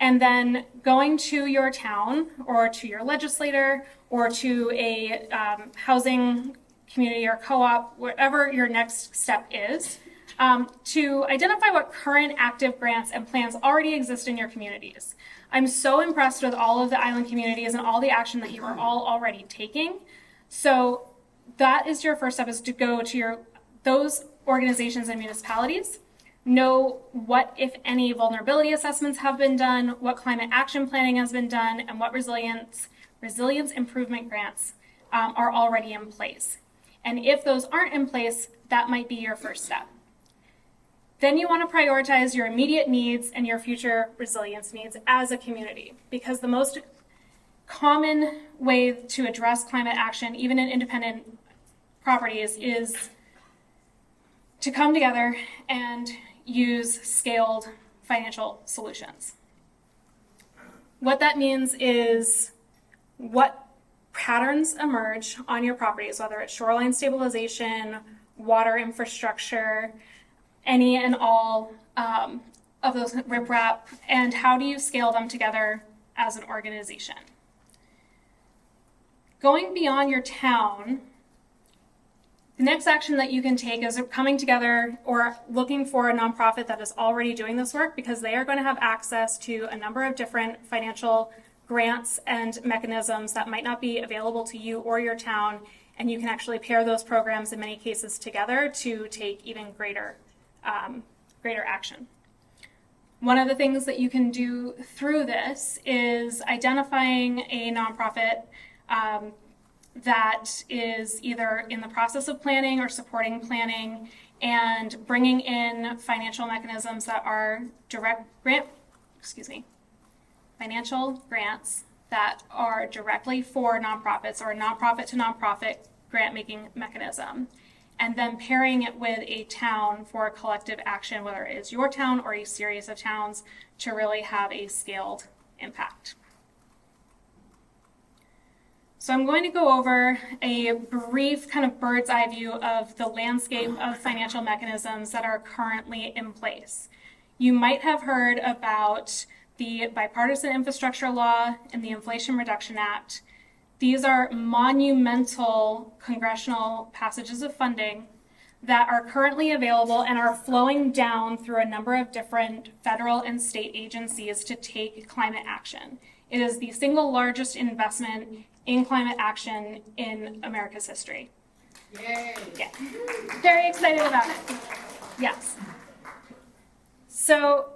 and then going to your town or to your legislator or to a housing community or co-op, whatever your next step is, to identify what current active grants and plans already exist in your communities. I'm so impressed with all of the island communities and all the action that you are all already taking. So that is your first step, is to go to those organizations and municipalities, know what, if any, vulnerability assessments have been done, what climate action planning has been done, and what resilience improvement grants are already in place. And if those aren't in place, that might be your first step. Then you want to prioritize your immediate needs and your future resilience needs as a community, because the most common way to address climate action, even in independent properties, is to come together and use scaled financial solutions. What that means is what patterns emerge on your properties, whether it's shoreline stabilization, water infrastructure, any and all of those riprap, and how do you scale them together as an organization? Going beyond your town, the next action that you can take is coming together or looking for a nonprofit that is already doing this work, because they are going to have access to a number of different financial grants and mechanisms that might not be available to you or your town, and you can actually pair those programs in many cases together to take even greater action. One of the things that you can do through this is identifying a nonprofit that is either in the process of planning or supporting planning, and bringing in financial mechanisms that are financial grants that are directly for nonprofits, or a nonprofit to nonprofit grant making mechanism, and then pairing it with a town for a collective action, whether it is your town or a series of towns, to really have a scaled impact. So I'm going to go over a brief kind of bird's eye view of the landscape of financial mechanisms that are currently in place. You might have heard about the Bipartisan Infrastructure Law and the Inflation Reduction Act. These are monumental congressional passages of funding that are currently available and are flowing down through a number of different federal and state agencies to take climate action. It is the single largest investment in climate action in America's history. Yay! Yeah. Very excited about it. Yes. So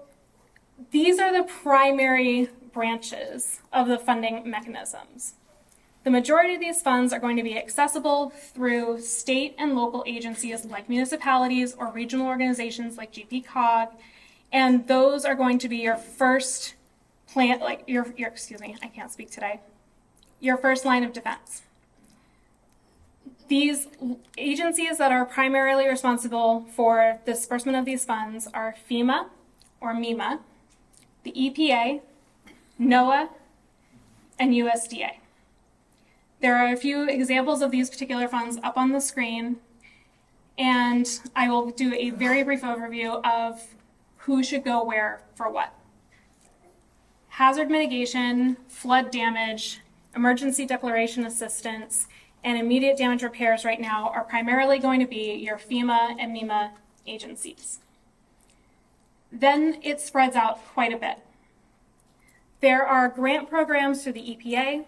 these are the primary branches of the funding mechanisms. The majority of these funds are going to be accessible through state and local agencies like municipalities or regional organizations like GPCOG, and those are going to be your first your first line of defense. These agencies that are primarily responsible for the disbursement of these funds are FEMA or MEMA, the EPA, NOAA, and USDA. There are a few examples of these particular funds up on the screen, and I will do a very brief overview of who should go where for what. Hazard mitigation, flood damage, emergency declaration assistance, and immediate damage repairs right now are primarily going to be your FEMA and MEMA agencies. Then it spreads out quite a bit. There are grant programs through the EPA,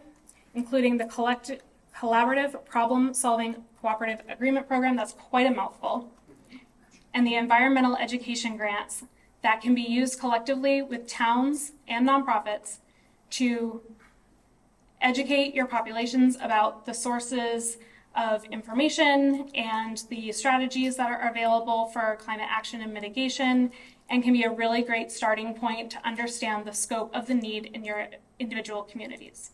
including the Collaborative Problem-Solving Cooperative Agreement Program, that's quite a mouthful, and the environmental education grants that can be used collectively with towns and nonprofits to educate your populations about the sources of information and the strategies that are available for climate action and mitigation, and can be a really great starting point to understand the scope of the need in your individual communities.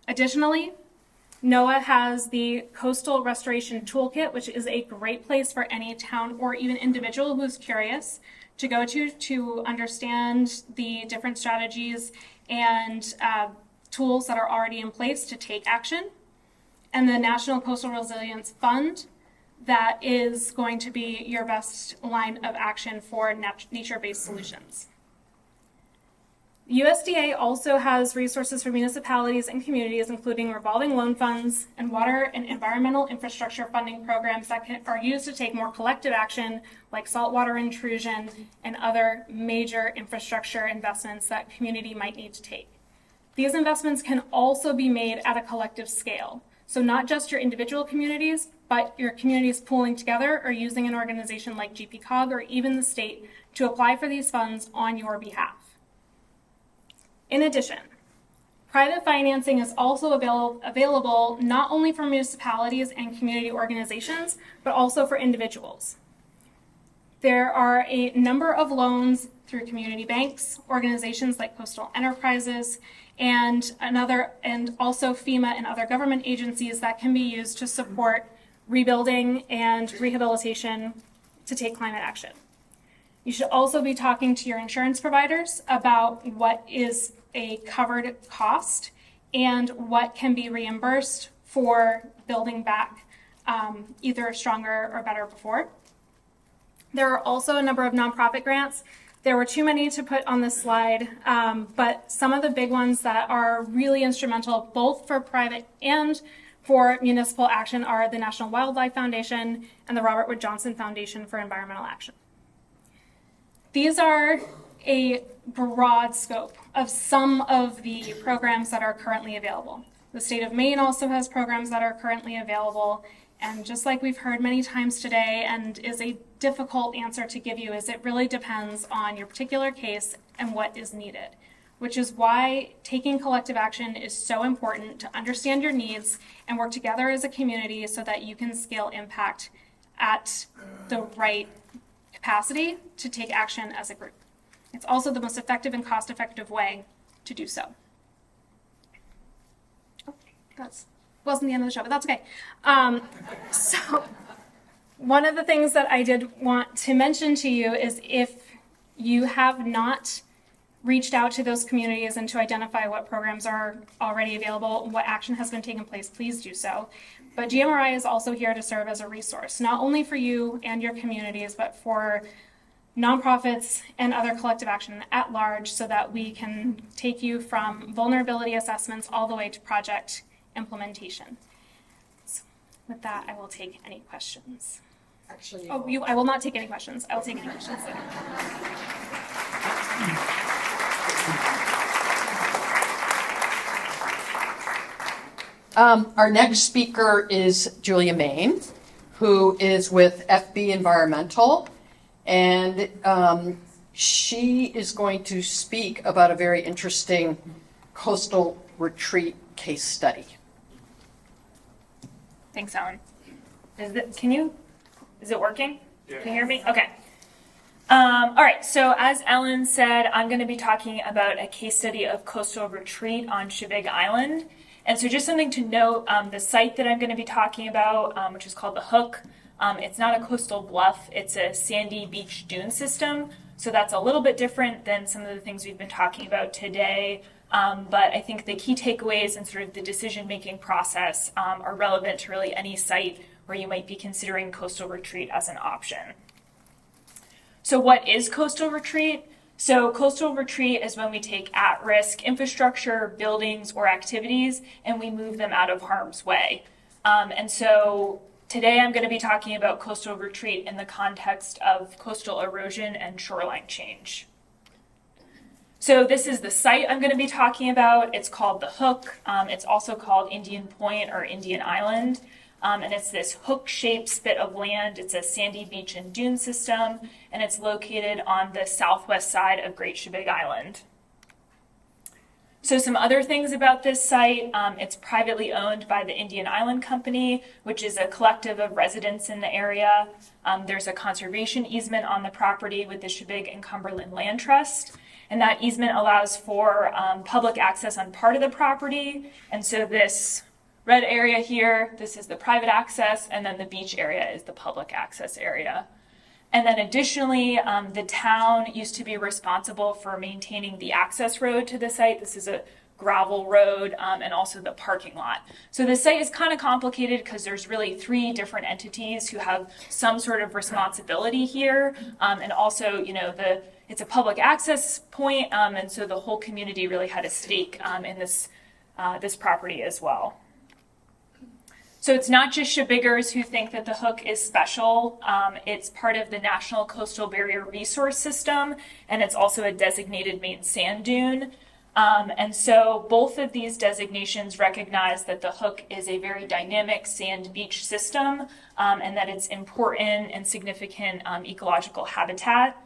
Additionally, NOAA has the Coastal Restoration Toolkit, which is a great place for any town or even individual who's curious to go to understand the different strategies and tools that are already in place to take action. And the National Coastal Resilience Fund, that is going to be your best line of action for nature-based solutions. USDA also has resources for municipalities and communities, including revolving loan funds and water and environmental infrastructure funding programs that are used to take more collective action, like saltwater intrusion and other major infrastructure investments that community might need to take. These investments can also be made at a collective scale. So not just your individual communities, but your communities pooling together or using an organization like GPCOG or even the state to apply for these funds on your behalf. In addition, private financing is also available not only for municipalities and community organizations, but also for individuals. There are a number of loans through community banks, organizations like Coastal Enterprises, and also FEMA and other government agencies that can be used to support rebuilding and rehabilitation to take climate action. You should also be talking to your insurance providers about what is a covered cost and what can be reimbursed for building back either stronger or better before. There are also a number of nonprofit grants. There were too many to put on this slide, but some of the big ones that are really instrumental both for private and for municipal action are the National Wildlife Foundation and the Robert Wood Johnson Foundation for Environmental Action. These are a broad scope of some of the programs that are currently available. The state of Maine also has programs that are currently available, and just like we've heard many times today, and is a difficult answer to give you, is it really depends on your particular case and what is needed, which is why taking collective action is so important, to understand your needs and work together as a community so that you can scale impact at the right capacity to take action as a group. It's also the most effective and cost-effective way to do so. Oh, that wasn't the end of the show, but that's okay. So one of the things that I did want to mention to you is if you have not reached out to those communities and to identify what programs are already available and what action has been taken place, please do so. But GMRI is also here to serve as a resource, not only for you and your communities, but for nonprofits and other collective action at large, so that we can take you from vulnerability assessments all the way to project implementation. So with that, I will take any questions. Actually, I will not take any questions. I will take any questions later. Our next speaker is Julia Maine, who is with FB Environmental, and she is going to speak about a very interesting coastal retreat case study. Thanks, Alan. Is it working? Yeah. Can you hear me? Okay. All right, so as Ellen said, I'm going to be talking about a case study of coastal retreat on Shebig Island. And so just something to note, the site that I'm going to be talking about, which is called the Hook, it's not a coastal bluff, it's a sandy beach dune system. So that's a little bit different than some of the things we've been talking about today. But I think the key takeaways and sort of the decision-making process are relevant to really any site where you might be considering coastal retreat as an option. So what is coastal retreat? So coastal retreat is when we take at-risk infrastructure, buildings, or activities, and we move them out of harm's way. And so today I'm going to be talking about coastal retreat in the context of coastal erosion and shoreline change. So this is the site I'm going to be talking about. It's called the Hook. It's also called Indian Point or Indian Island. And it's this hook-shaped spit of land. It's a sandy beach and dune system, and it's located on the southwest side of Great Shebig Island. So some other things about this site, it's privately owned by the Indian Island Company, which is a collective of residents in the area. There's a conservation easement on the property with the Shebig and Cumberland Land Trust, and that easement allows for public access on part of the property. And so this red area here, this is the private access, and then the beach area is the public access area. And then additionally, the town used to be responsible for maintaining the access road to the site. This is a gravel road, and also the parking lot. So the site is kind of complicated because there's really 3 different entities who have some sort of responsibility here. And also, it's a public access point, and so the whole community really had a stake in this property as well. So it's not just Shebiggers who think that the Hook is special. It's part of the National Coastal Barrier Resource System, and it's also a designated Maine sand dune. And so both of these designations recognize that the Hook is a very dynamic sand beach system, and that it's important and significant ecological habitat.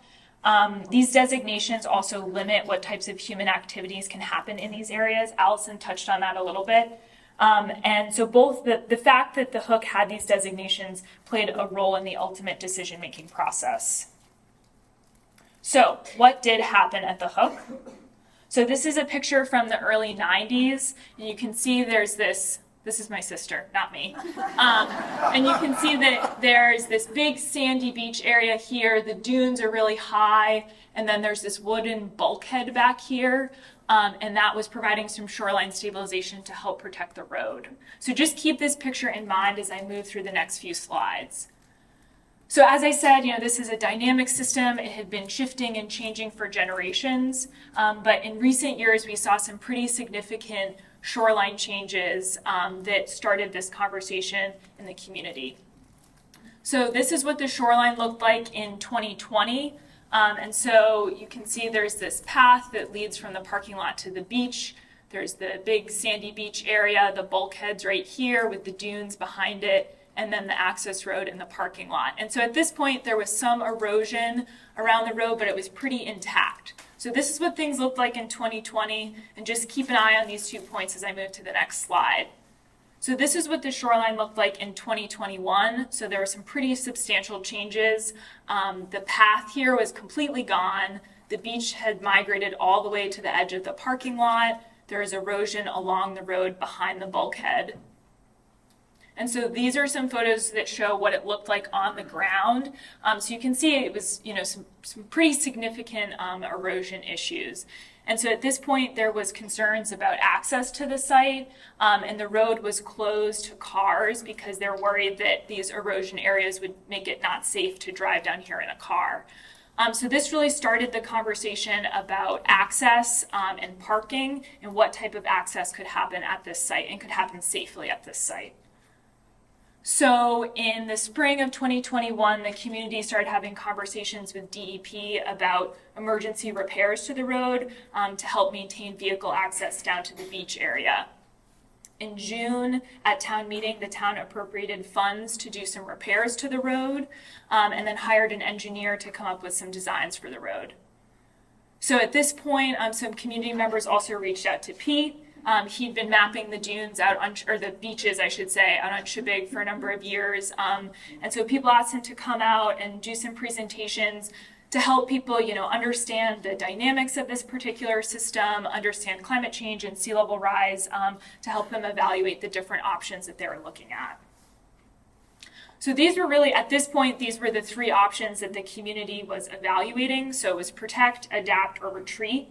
These designations also limit what types of human activities can happen in these areas. Allison touched on that a little bit. And so both the fact that the Hook had these designations played a role in the ultimate decision-making process. So what did happen at the Hook? So this is a picture from the early 90s, and you can see there's this is my sister, not me. And you can see that there's this big sandy beach area here. The dunes are really high, and then there's this wooden bulkhead back here. And that was providing some shoreline stabilization to help protect the road. So just keep this picture in mind as I move through the next few slides. So as I said, this is a dynamic system. It had been shifting and changing for generations. But in recent years, we saw some pretty significant shoreline changes that started this conversation in the community. So this is what the shoreline looked like in 2020. And so you can see there's this path that leads from the parking lot to the beach. There's the big sandy beach area, the bulkheads right here with the dunes behind it, and then the access road and the parking lot. And so at this point, there was some erosion around the road, but it was pretty intact. So this is what things looked like in 2020, and just keep an eye on these 2 points as I move to the next slide. So this is what the shoreline looked like in 2021. So there were some pretty substantial changes. The path here was completely gone. The beach had migrated all the way to the edge of the parking lot. There is erosion along the road behind the bulkhead. And so these are some photos that show what it looked like on the ground. So you can see it was, some pretty significant erosion issues. And so at this point, there was concerns about access to the site, and the road was closed to cars because they're worried that these erosion areas would make it not safe to drive down here in a car. So this really started the conversation about access and parking and what type of access could happen at this site and could happen safely at this site. So in the spring of 2021, the community started having conversations with DEP about emergency repairs to the road to help maintain vehicle access down to the beach area. In June, at town meeting, the town appropriated funds to do some repairs to the road, and then hired an engineer to come up with some designs for the road. So at this point, some community members also reached out to Pete. He'd been mapping the dunes out on, or the beaches, I should say, out on Shebig for a number of years. And so people asked him to come out and do some presentations. to help people, understand the dynamics of this particular system, understand climate change and sea level rise, to help them evaluate the different options that they were looking at. So these were really, at this point, these were the three options that the community was evaluating. So it was protect, adapt, or retreat.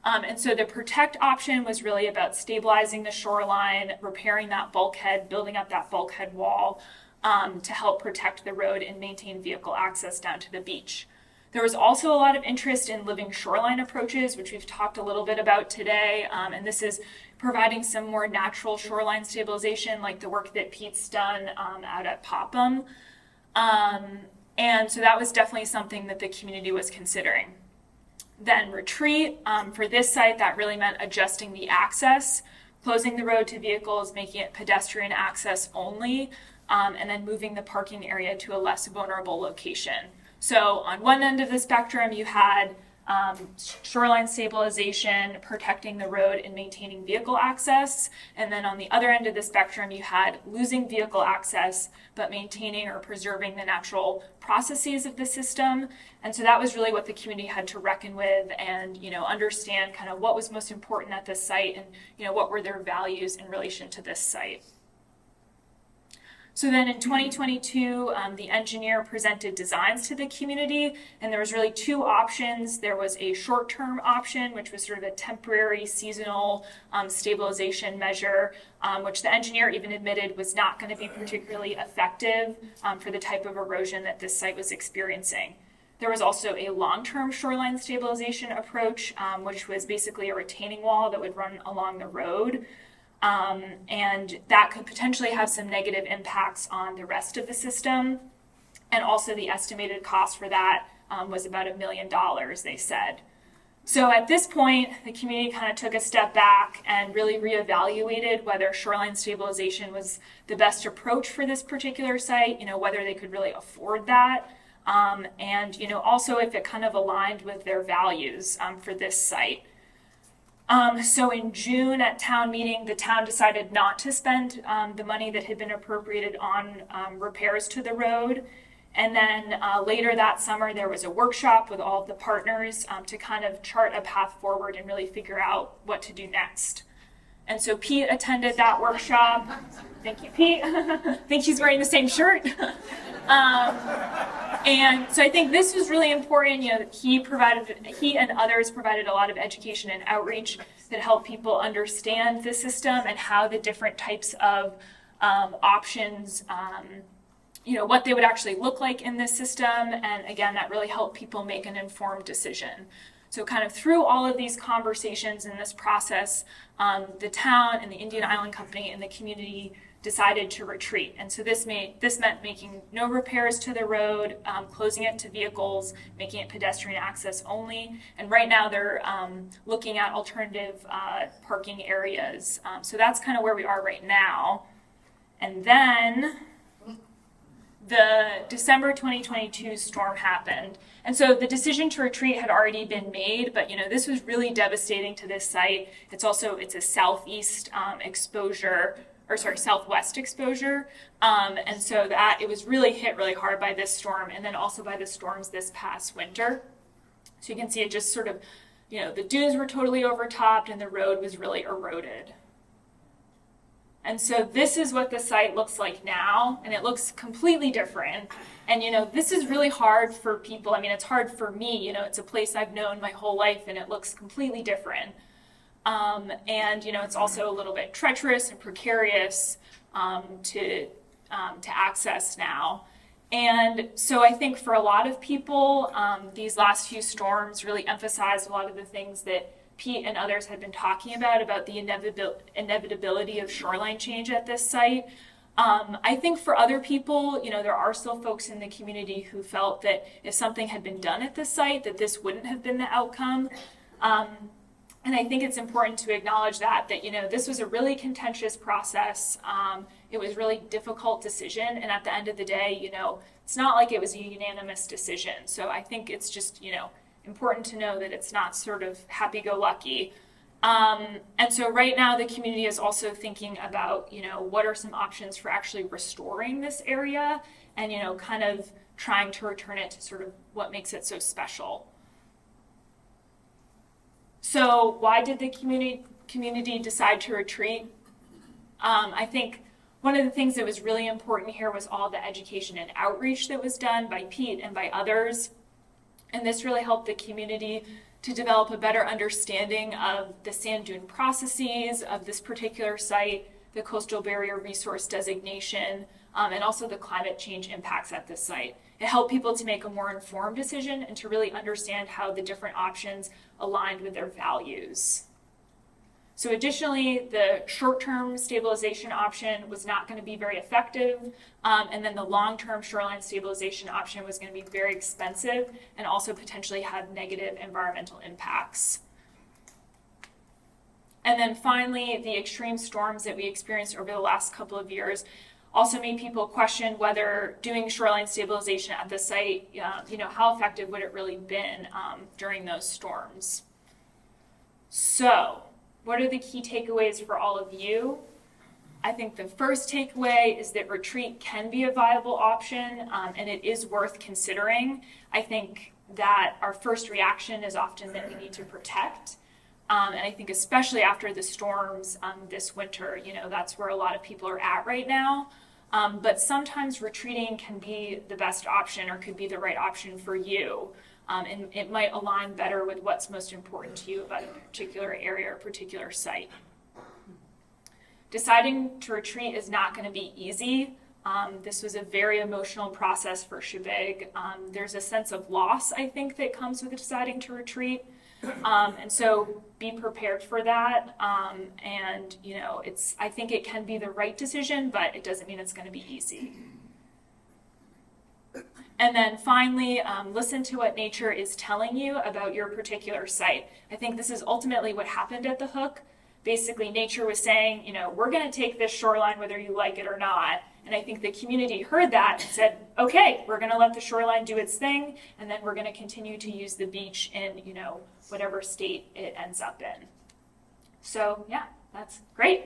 And so the protect option was really about stabilizing the shoreline, repairing that bulkhead, building up that bulkhead wall to help protect the road and maintain vehicle access down to the beach. There was also a lot of interest in living shoreline approaches, which we've talked a little bit about today. And this is providing some more natural shoreline stabilization, like the work that Pete's done out at Popham. And so that was definitely something that the community was considering. Then retreat, for this site, that really meant adjusting the access, closing the road to vehicles, making it pedestrian access only, and then moving the parking area to a less vulnerable location. So on one end of the spectrum, you had shoreline stabilization, protecting the road and maintaining vehicle access. And then on the other end of the spectrum, you had losing vehicle access, but maintaining or preserving the natural processes of the system. And so that was really what the community had to reckon with and, understand kind of what was most important at this site and, what were their values in relation to this site. So then in 2022, the engineer presented designs to the community, and there was really two options. There was a short-term option, which was sort of a temporary seasonal stabilization measure, which the engineer even admitted was not going to be particularly effective for the type of erosion that this site was experiencing. There was also a long-term shoreline stabilization approach, which was basically a retaining wall that would run along the road. And that could potentially have some negative impacts on the rest of the system. And also the estimated cost for that was about $1 million, they said. So at this point, the community kind of took a step back and really reevaluated whether shoreline stabilization was the best approach for this particular site, whether they could really afford that. And also if it kind of aligned with their values for this site. So in June at town meeting, the town decided not to spend the money that had been appropriated on repairs to the road. And then later that summer, there was a workshop with all of the partners to kind of chart a path forward and really figure out what to do next. And so Pete attended that workshop. Thank you, Pete. I think he's wearing the same shirt. And so I think this was really important. He and others provided a lot of education and outreach that helped people understand the system and how the different types of options, what they would actually look like in this system. And again, that really helped people make an informed decision. So kind of through all of these conversations in this process, the town and the Indian Island Company and the community decided to retreat. And so this meant making no repairs to the road, closing it to vehicles, making it pedestrian access only. And right now they're looking at alternative parking areas. So that's kind of where we are right now. And then the December 2022 storm happened. And so the decision to retreat had already been made, but this was really devastating to this site. It's a southwest exposure. And so that it was really hit really hard by this storm and then also by the storms this past winter. So you can see it just sort of, the dunes were totally overtopped and the road was really eroded. And so this is what the site looks like now, and it looks completely different. And, this is really hard for people. I mean, it's hard for me, it's a place I've known my whole life and it looks completely different. And, it's also a little bit treacherous and precarious to access now. And so I think for a lot of people, these last few storms really emphasized a lot of the things that Pete and others had been talking about the inevitability of shoreline change at this site. I think for other people, there are still folks in the community who felt that if something had been done at this site, that this wouldn't have been the outcome. And I think it's important to acknowledge that this was a really contentious process. It was a really difficult decision. And at the end of the day, it's not like it was a unanimous decision. So I think it's just, important to know that it's not sort of happy-go-lucky. And so right now the community is also thinking about, what are some options for actually restoring this area and, kind of trying to return it to sort of what makes it so special. So why did the community decide to retreat? I think one of the things that was really important here was all the education and outreach that was done by Pete and by others. And this really helped the community to develop a better understanding of the sand dune processes of this particular site, the coastal barrier resource designation, and also the climate change impacts at this site. It helped people to make a more informed decision and to really understand how the different options aligned with their values. So additionally, the short-term stabilization option was not going to be very effective, and then the long-term shoreline stabilization option was going to be very expensive and also potentially have negative environmental impacts. And then finally, the extreme storms that we experienced over the last couple of years also made people question whether doing shoreline stabilization at the site, how effective would it really been during those storms. So, what are the key takeaways for all of you? I think the first takeaway is that retreat can be a viable option, and it is worth considering. I think that our first reaction is often that we need to protect. And I think especially after the storms this winter, that's where a lot of people are at right now. But sometimes retreating can be the best option or could be the right option for you. And it might align better with what's most important to you about a particular area or particular site. Deciding to retreat is not going to be easy. This was a very emotional process for Shebig. There's a sense of loss, I think, that comes with deciding to retreat. And so be prepared for that. And, I think it can be the right decision, but it doesn't mean it's going to be easy. And then finally, listen to what nature is telling you about your particular site. I think this is ultimately what happened at the Hook. Basically, nature was saying, we're going to take this shoreline whether you like it or not. And I think the community heard that and said, okay, we're going to let the shoreline do its thing, and then we're going to continue to use the beach in, whatever state it ends up in. So, yeah, that's great.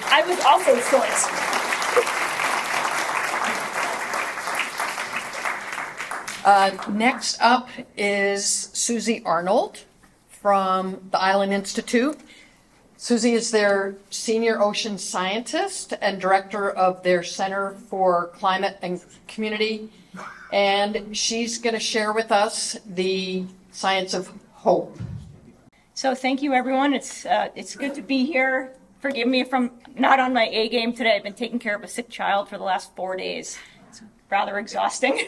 I was also short. Next up is Susie Arnold from the Island Institute. Susie is their senior ocean scientist and director of their Center for Climate and Community. And she's going to share with us the science of hope. So thank you, everyone. It's good to be here. Forgive me if I'm not on my A game today. I've been taking care of a sick child for the last 4 days. It's rather exhausting.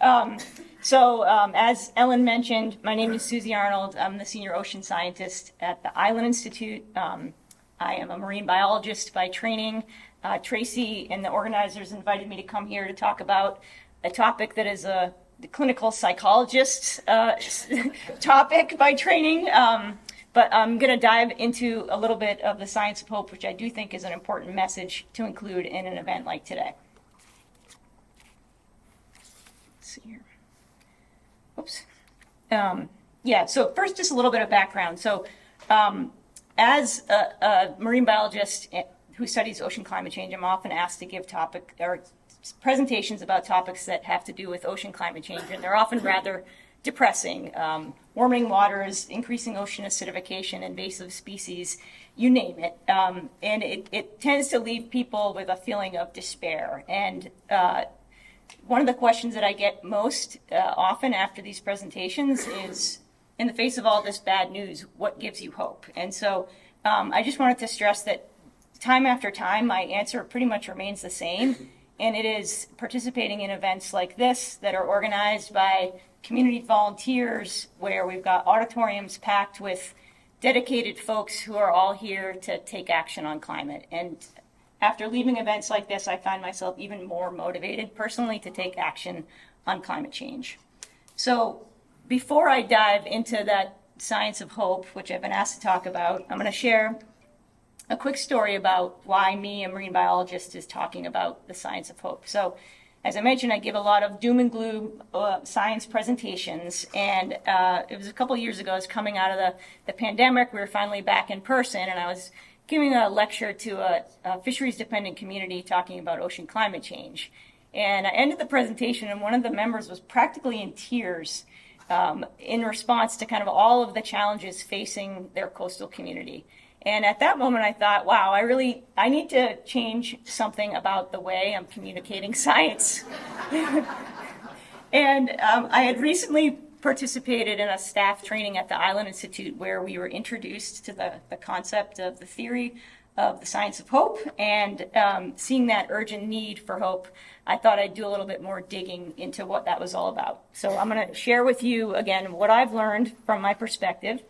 As Ellen mentioned, my name is Susie Arnold. I'm the senior ocean scientist at the Island Institute. I am a marine biologist by training. Tracy and the organizers invited me to come here to talk about a topic that is the clinical psychologist's topic by training. But I'm going to dive into a little bit of the science of hope, which I do think is an important message to include in an event like today. Let's see here. Oops. So first, just a little bit of background. So as a marine biologist who studies ocean climate change, I'm often asked to give presentations about topics that have to do with ocean climate change, and they're often rather depressing. Warming waters, increasing ocean acidification, invasive species, you name it. And it tends to leave people with a feeling of despair. And one of the questions that I get most often after these presentations is, in the face of all this bad news, what gives you hope? And so I just wanted to stress that time after time, my answer pretty much remains the same. And it is participating in events like this that are organized by community volunteers, where we've got auditoriums packed with dedicated folks who are all here to take action on climate. And after leaving events like this, I find myself even more motivated personally to take action on climate change. So before I dive into that science of hope, which I've been asked to talk about, I'm going to share a quick story about why me, a marine biologist, is talking about the science of hope. So As I mentioned, I give a lot of doom and gloom science presentations, and it was a couple years ago. I was coming out of the pandemic. We were finally back in person, and I was giving a lecture to a fisheries-dependent community talking about ocean climate change. And I ended the presentation, and one of the members was practically in tears in response to kind of all of the challenges facing their coastal community. And at that moment, I thought, wow, I need to change something about the way I'm communicating science. And I had recently participated in a staff training at the Island Institute where we were introduced to the concept of the theory of the science of hope. And seeing that urgent need for hope, I thought I'd do a little bit more digging into what that was all about. So I'm going to share with you, again, what I've learned from my perspective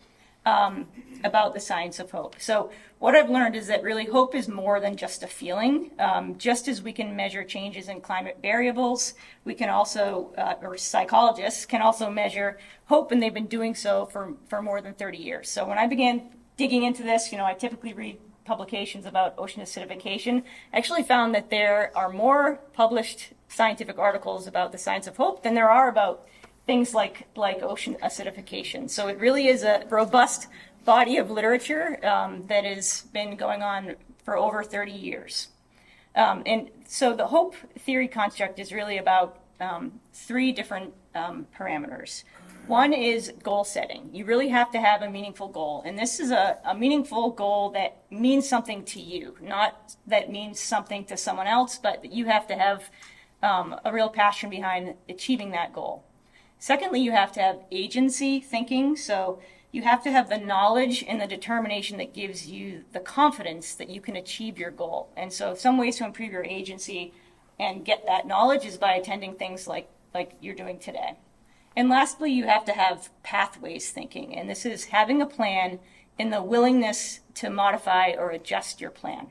about the science of hope. So what I've learned is that really hope is more than just a feeling. Just as we can measure changes in climate variables, we can also, or psychologists can also measure hope, and they've been doing so for more than 30 years. So when I began digging into this, I typically read publications about ocean acidification. I actually found that there are more published scientific articles about the science of hope than there are about things like ocean acidification. So it really is a robust body of literature that has been going on for over 30 years. And so the hope theory construct is really about three different parameters. One is goal setting. You really have to have a meaningful goal. And this is a meaningful goal that means something to you, not that means something to someone else, but that you have to have a real passion behind achieving that goal. Secondly, you have to have agency thinking. So you have to have the knowledge and the determination that gives you the confidence that you can achieve your goal. And so some ways to improve your agency and get that knowledge is by attending things like you're doing today. And lastly, you have to have pathways thinking. And this is having a plan and the willingness to modify or adjust your plan.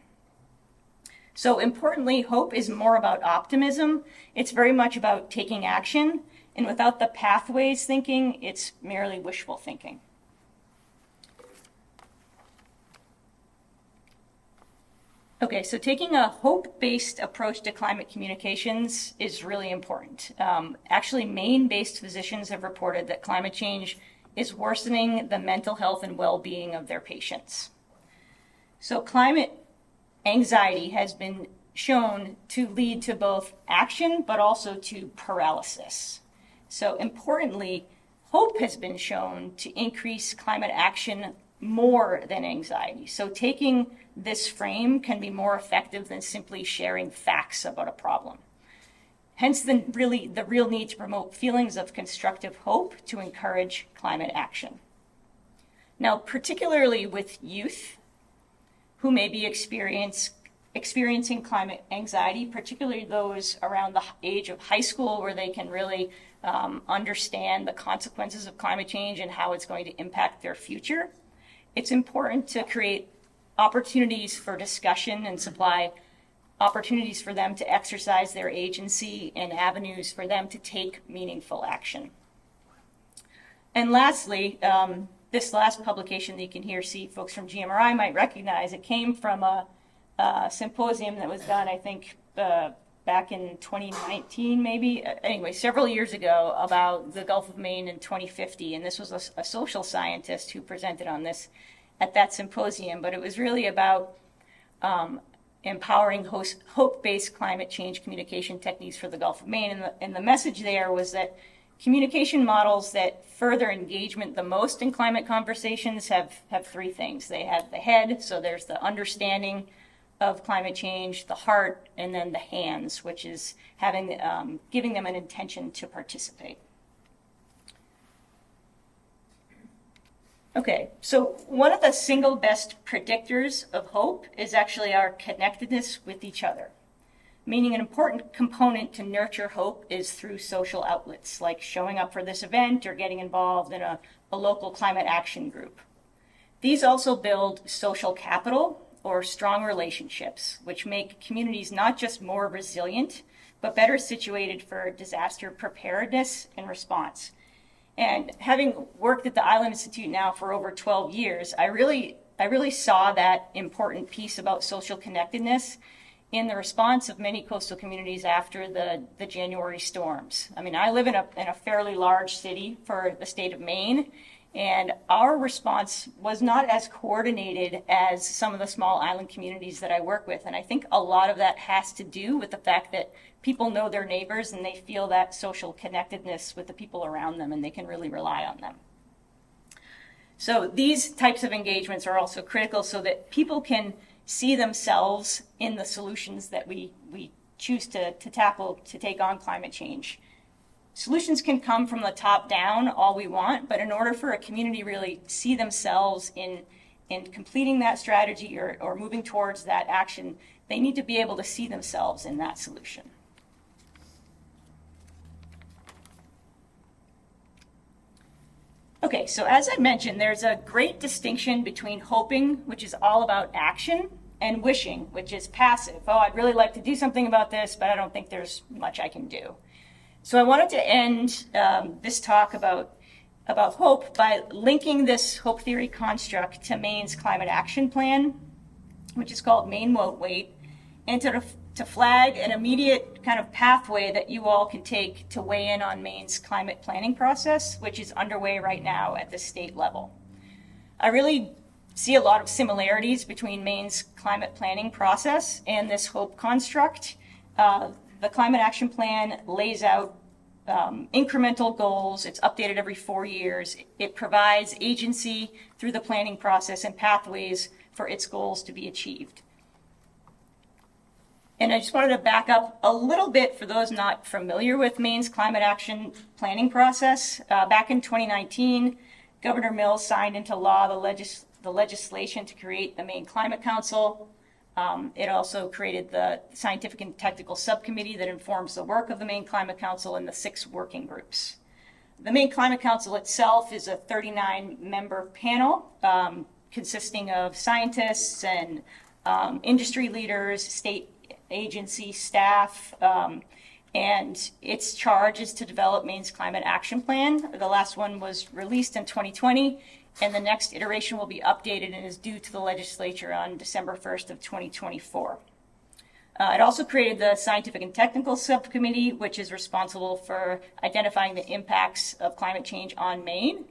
So importantly, hope is more about optimism. It's very much about taking action. And without the pathways thinking, it's merely wishful thinking. Okay, so taking a hope-based approach to climate communications is really important. Actually, Maine-based physicians have reported that climate change is worsening the mental health and well-being of their patients. So climate anxiety has been shown to lead to both action, but also to paralysis. So importantly, hope has been shown to increase climate action more than anxiety. So taking this frame can be more effective than simply sharing facts about a problem. Hence the real need to promote feelings of constructive hope to encourage climate action. Now, particularly with youth who may be experiencing climate anxiety, particularly those around the age of high school where they can really understand the consequences of climate change and how it's going to impact their future, it's important to create opportunities for discussion and supply opportunities for them to exercise their agency and avenues for them to take meaningful action. And lastly, this last publication that you can see folks from GMRI might recognize, it came from a symposium that was done, I think, back in 2019, maybe. Anyway, several years ago, about the Gulf of Maine in 2050. And this was a social scientist who presented on this at that symposium. But it was really about empowering hope-based climate change communication techniques for the Gulf of Maine. And the message there was that communication models that further engagement the most in climate conversations have three things. They have the head, so there's the understanding of climate change, the heart, and then the hands, which is giving them an intention to participate. Okay, so one of the single best predictors of hope is actually our connectedness with each other. Meaning an important component to nurture hope is through social outlets, like showing up for this event or getting involved in a local climate action group. These also build social capital or strong relationships, which make communities not just more resilient, but better situated for disaster preparedness and response. And having worked at the Island Institute now for over 12 years, I really saw that important piece about social connectedness in the response of many coastal communities after the January storms. I mean, I live in a fairly large city for the state of Maine, and our response was not as coordinated as some of the small island communities that I work with. And I think a lot of that has to do with the fact that people know their neighbors and they feel that social connectedness with the people around them, and they can really rely on them. So these types of engagements are also critical so that people can see themselves in the solutions that we choose to tackle to take on climate change. Solutions can come from the top down all we want, but in order for a community really see themselves in completing that strategy or moving towards that action, they need to be able to see themselves in that solution. Okay, so as I mentioned, there's a great distinction between hoping, which is all about action, and wishing, which is passive. Oh, I'd really like to do something about this, but I don't think there's much I can do. So I wanted to end this talk about hope by linking this hope theory construct to Maine's climate action plan, which is called Maine Won't Wait, and to flag an immediate kind of pathway that you all can take to weigh in on Maine's climate planning process, which is underway right now at the state level. I really see a lot of similarities between Maine's climate planning process and this hope construct. The Climate Action Plan lays out incremental goals. It's updated every 4 years. It provides agency through the planning process and pathways for its goals to be achieved. And I just wanted to back up a little bit for those not familiar with Maine's climate action planning process. Back in 2019, Governor Mills signed into law the legislation to create the Maine Climate Council. It also created the Scientific and Technical Subcommittee that informs the work of the Maine Climate Council and the 6 working groups. The Maine Climate Council itself is a 39-member panel consisting of scientists and industry leaders, state agency staff, and its charge is to develop Maine's climate action plan. The last one was released in 2020, and the next iteration will be updated and is due to the legislature on December 1st of 2024. It also created the Scientific and Technical Subcommittee, which is responsible for identifying the impacts of climate change on Maine.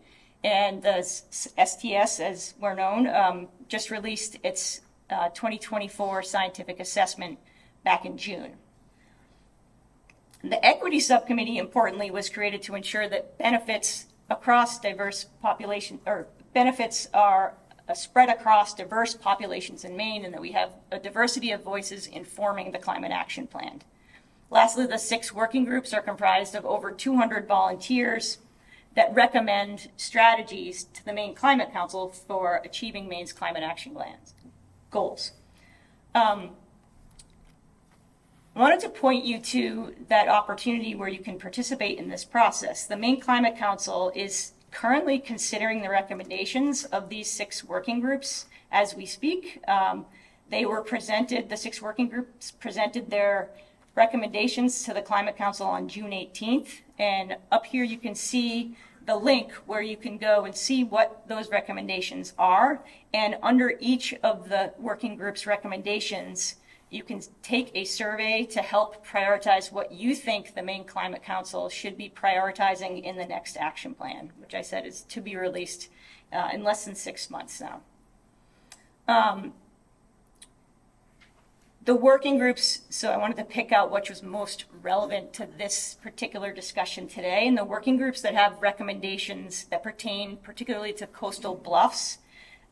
And the STS, as we're known, just released its 2024 scientific assessment back in June. The Equity Subcommittee, importantly, was created to ensure that benefits across diverse population, or benefits are spread across diverse populations in Maine, and that we have a diversity of voices informing the climate action plan. Lastly, the 6 working groups are comprised of over 200 volunteers that recommend strategies to the Maine Climate Council for achieving Maine's climate action plans goals. I wanted to point you to that opportunity where you can participate in this process. The Maine Climate Council is currently considering the recommendations of these 6 working groups as we speak. They were presented, the 6 working groups presented their recommendations to the Climate Council on June 18th. And up here you can see the link where you can go and see what those recommendations are. And under each of the working groups' recommendations, you can take a survey to help prioritize what you think the Maine Climate Council should be prioritizing in the next action plan, which I said is to be released in less than 6 months now. The working groups, so I wanted to pick out what was most relevant to this particular discussion today, and the working groups that have recommendations that pertain particularly to coastal bluffs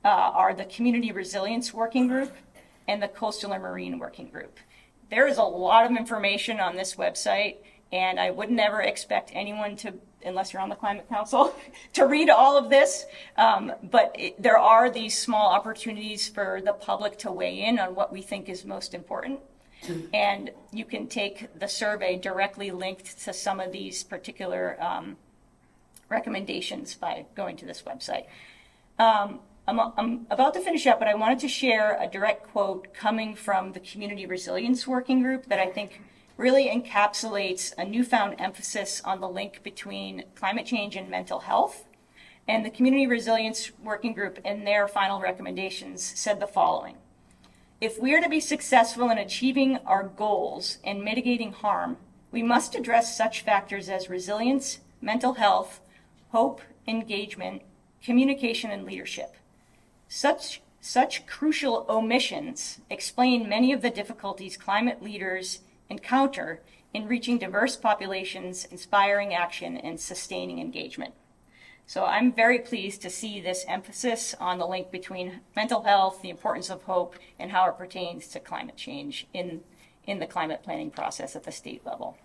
are the Community Resilience Working Group and the Coastal and Marine Working Group. There is a lot of information on this website, and I would never expect anyone to, unless you're on the Climate Council, to read all of this. But there are these small opportunities for the public to weigh in on what we think is most important. And you can take the survey directly linked to some of these particular recommendations by going to this website. I'm about to finish up, but I wanted to share a direct quote coming from the Community Resilience Working Group that I think really encapsulates a newfound emphasis on the link between climate change and mental health. And the Community Resilience Working Group, in their final recommendations, said the following: If we are to be successful in achieving our goals and mitigating harm, we must address such factors as resilience, mental health, hope, engagement, communication, and leadership. Such crucial omissions explain many of the difficulties climate leaders encounter in reaching diverse populations, inspiring action, and sustaining engagement. So I'm very pleased to see this emphasis on the link between mental health, the importance of hope, and how it pertains to climate change in the climate planning process at the state level.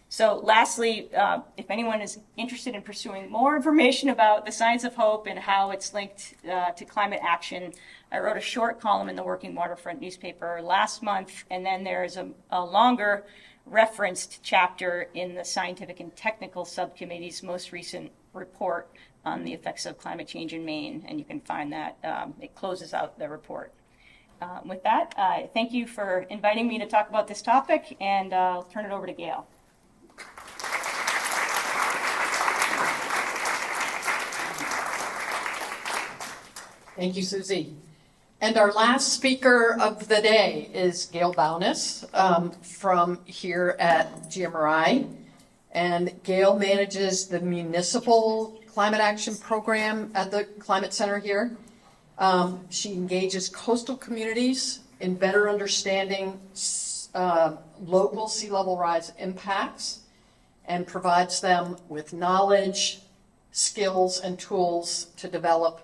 So lastly, if anyone is interested in pursuing more information about the science of hope and how it's linked to climate action, I wrote a short column in the Working Waterfront newspaper last month, and then there's a longer referenced chapter in the Scientific and Technical Subcommittee's most recent report on the effects of climate change in Maine, and you can find that. It closes out the report. With that, thank you for inviting me to talk about this topic, and I'll turn it over to Gail. Thank you, Susie. And our last speaker of the day is Gail Bowness from here at GMRI. And Gail manages the Municipal Climate Action Program at the Climate Center here. She engages coastal communities in better understanding local sea level rise impacts and provides them with knowledge, skills, and tools to develop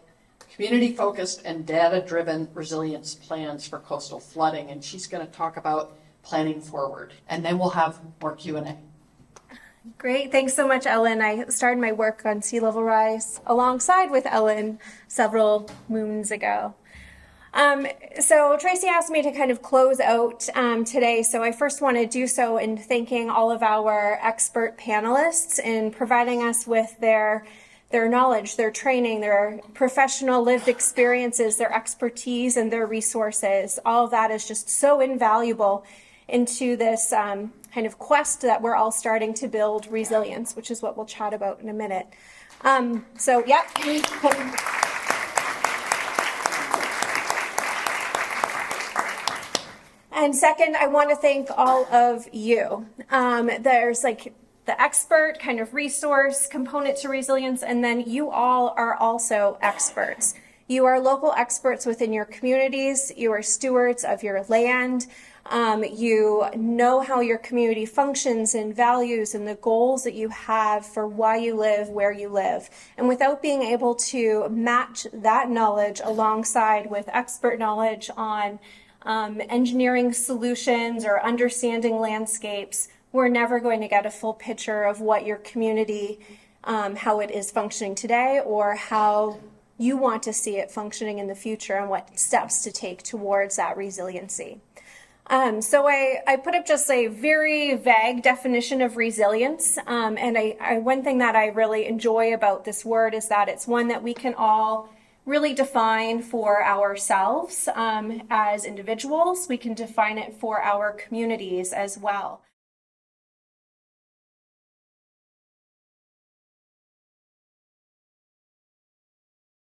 community-focused and data-driven resilience plans for coastal flooding. And she's going to talk about planning forward. And then we'll have more Q&A. Great. Thanks so much, Ellen. I started my work on sea level rise alongside with Ellen several moons ago. So Tracy asked me to kind of close out today. So I first want to do so in thanking all of our expert panelists in providing us with their knowledge, their training, their professional lived experiences, their expertise, and their resources. All of that is just so invaluable into this kind of quest that we're all starting to build resilience, which is what we'll chat about in a minute. Yep. And second, I want to thank all of you. There's like the expert kind of resource component to resilience, and then you all are also experts. You are local experts within your communities. You are stewards of your land. You know how your community functions and values and the goals that you have for why you live where you live. And without being able to match that knowledge alongside with expert knowledge on engineering solutions or understanding landscapes, we're never going to get a full picture of what your community, how it is functioning today, or how you want to see it functioning in the future and what steps to take towards that resiliency. So I put up just a very vague definition of resilience. And one thing that I really enjoy about this word is that it's one that we can all really define for ourselves as individuals. We can define it for our communities as well.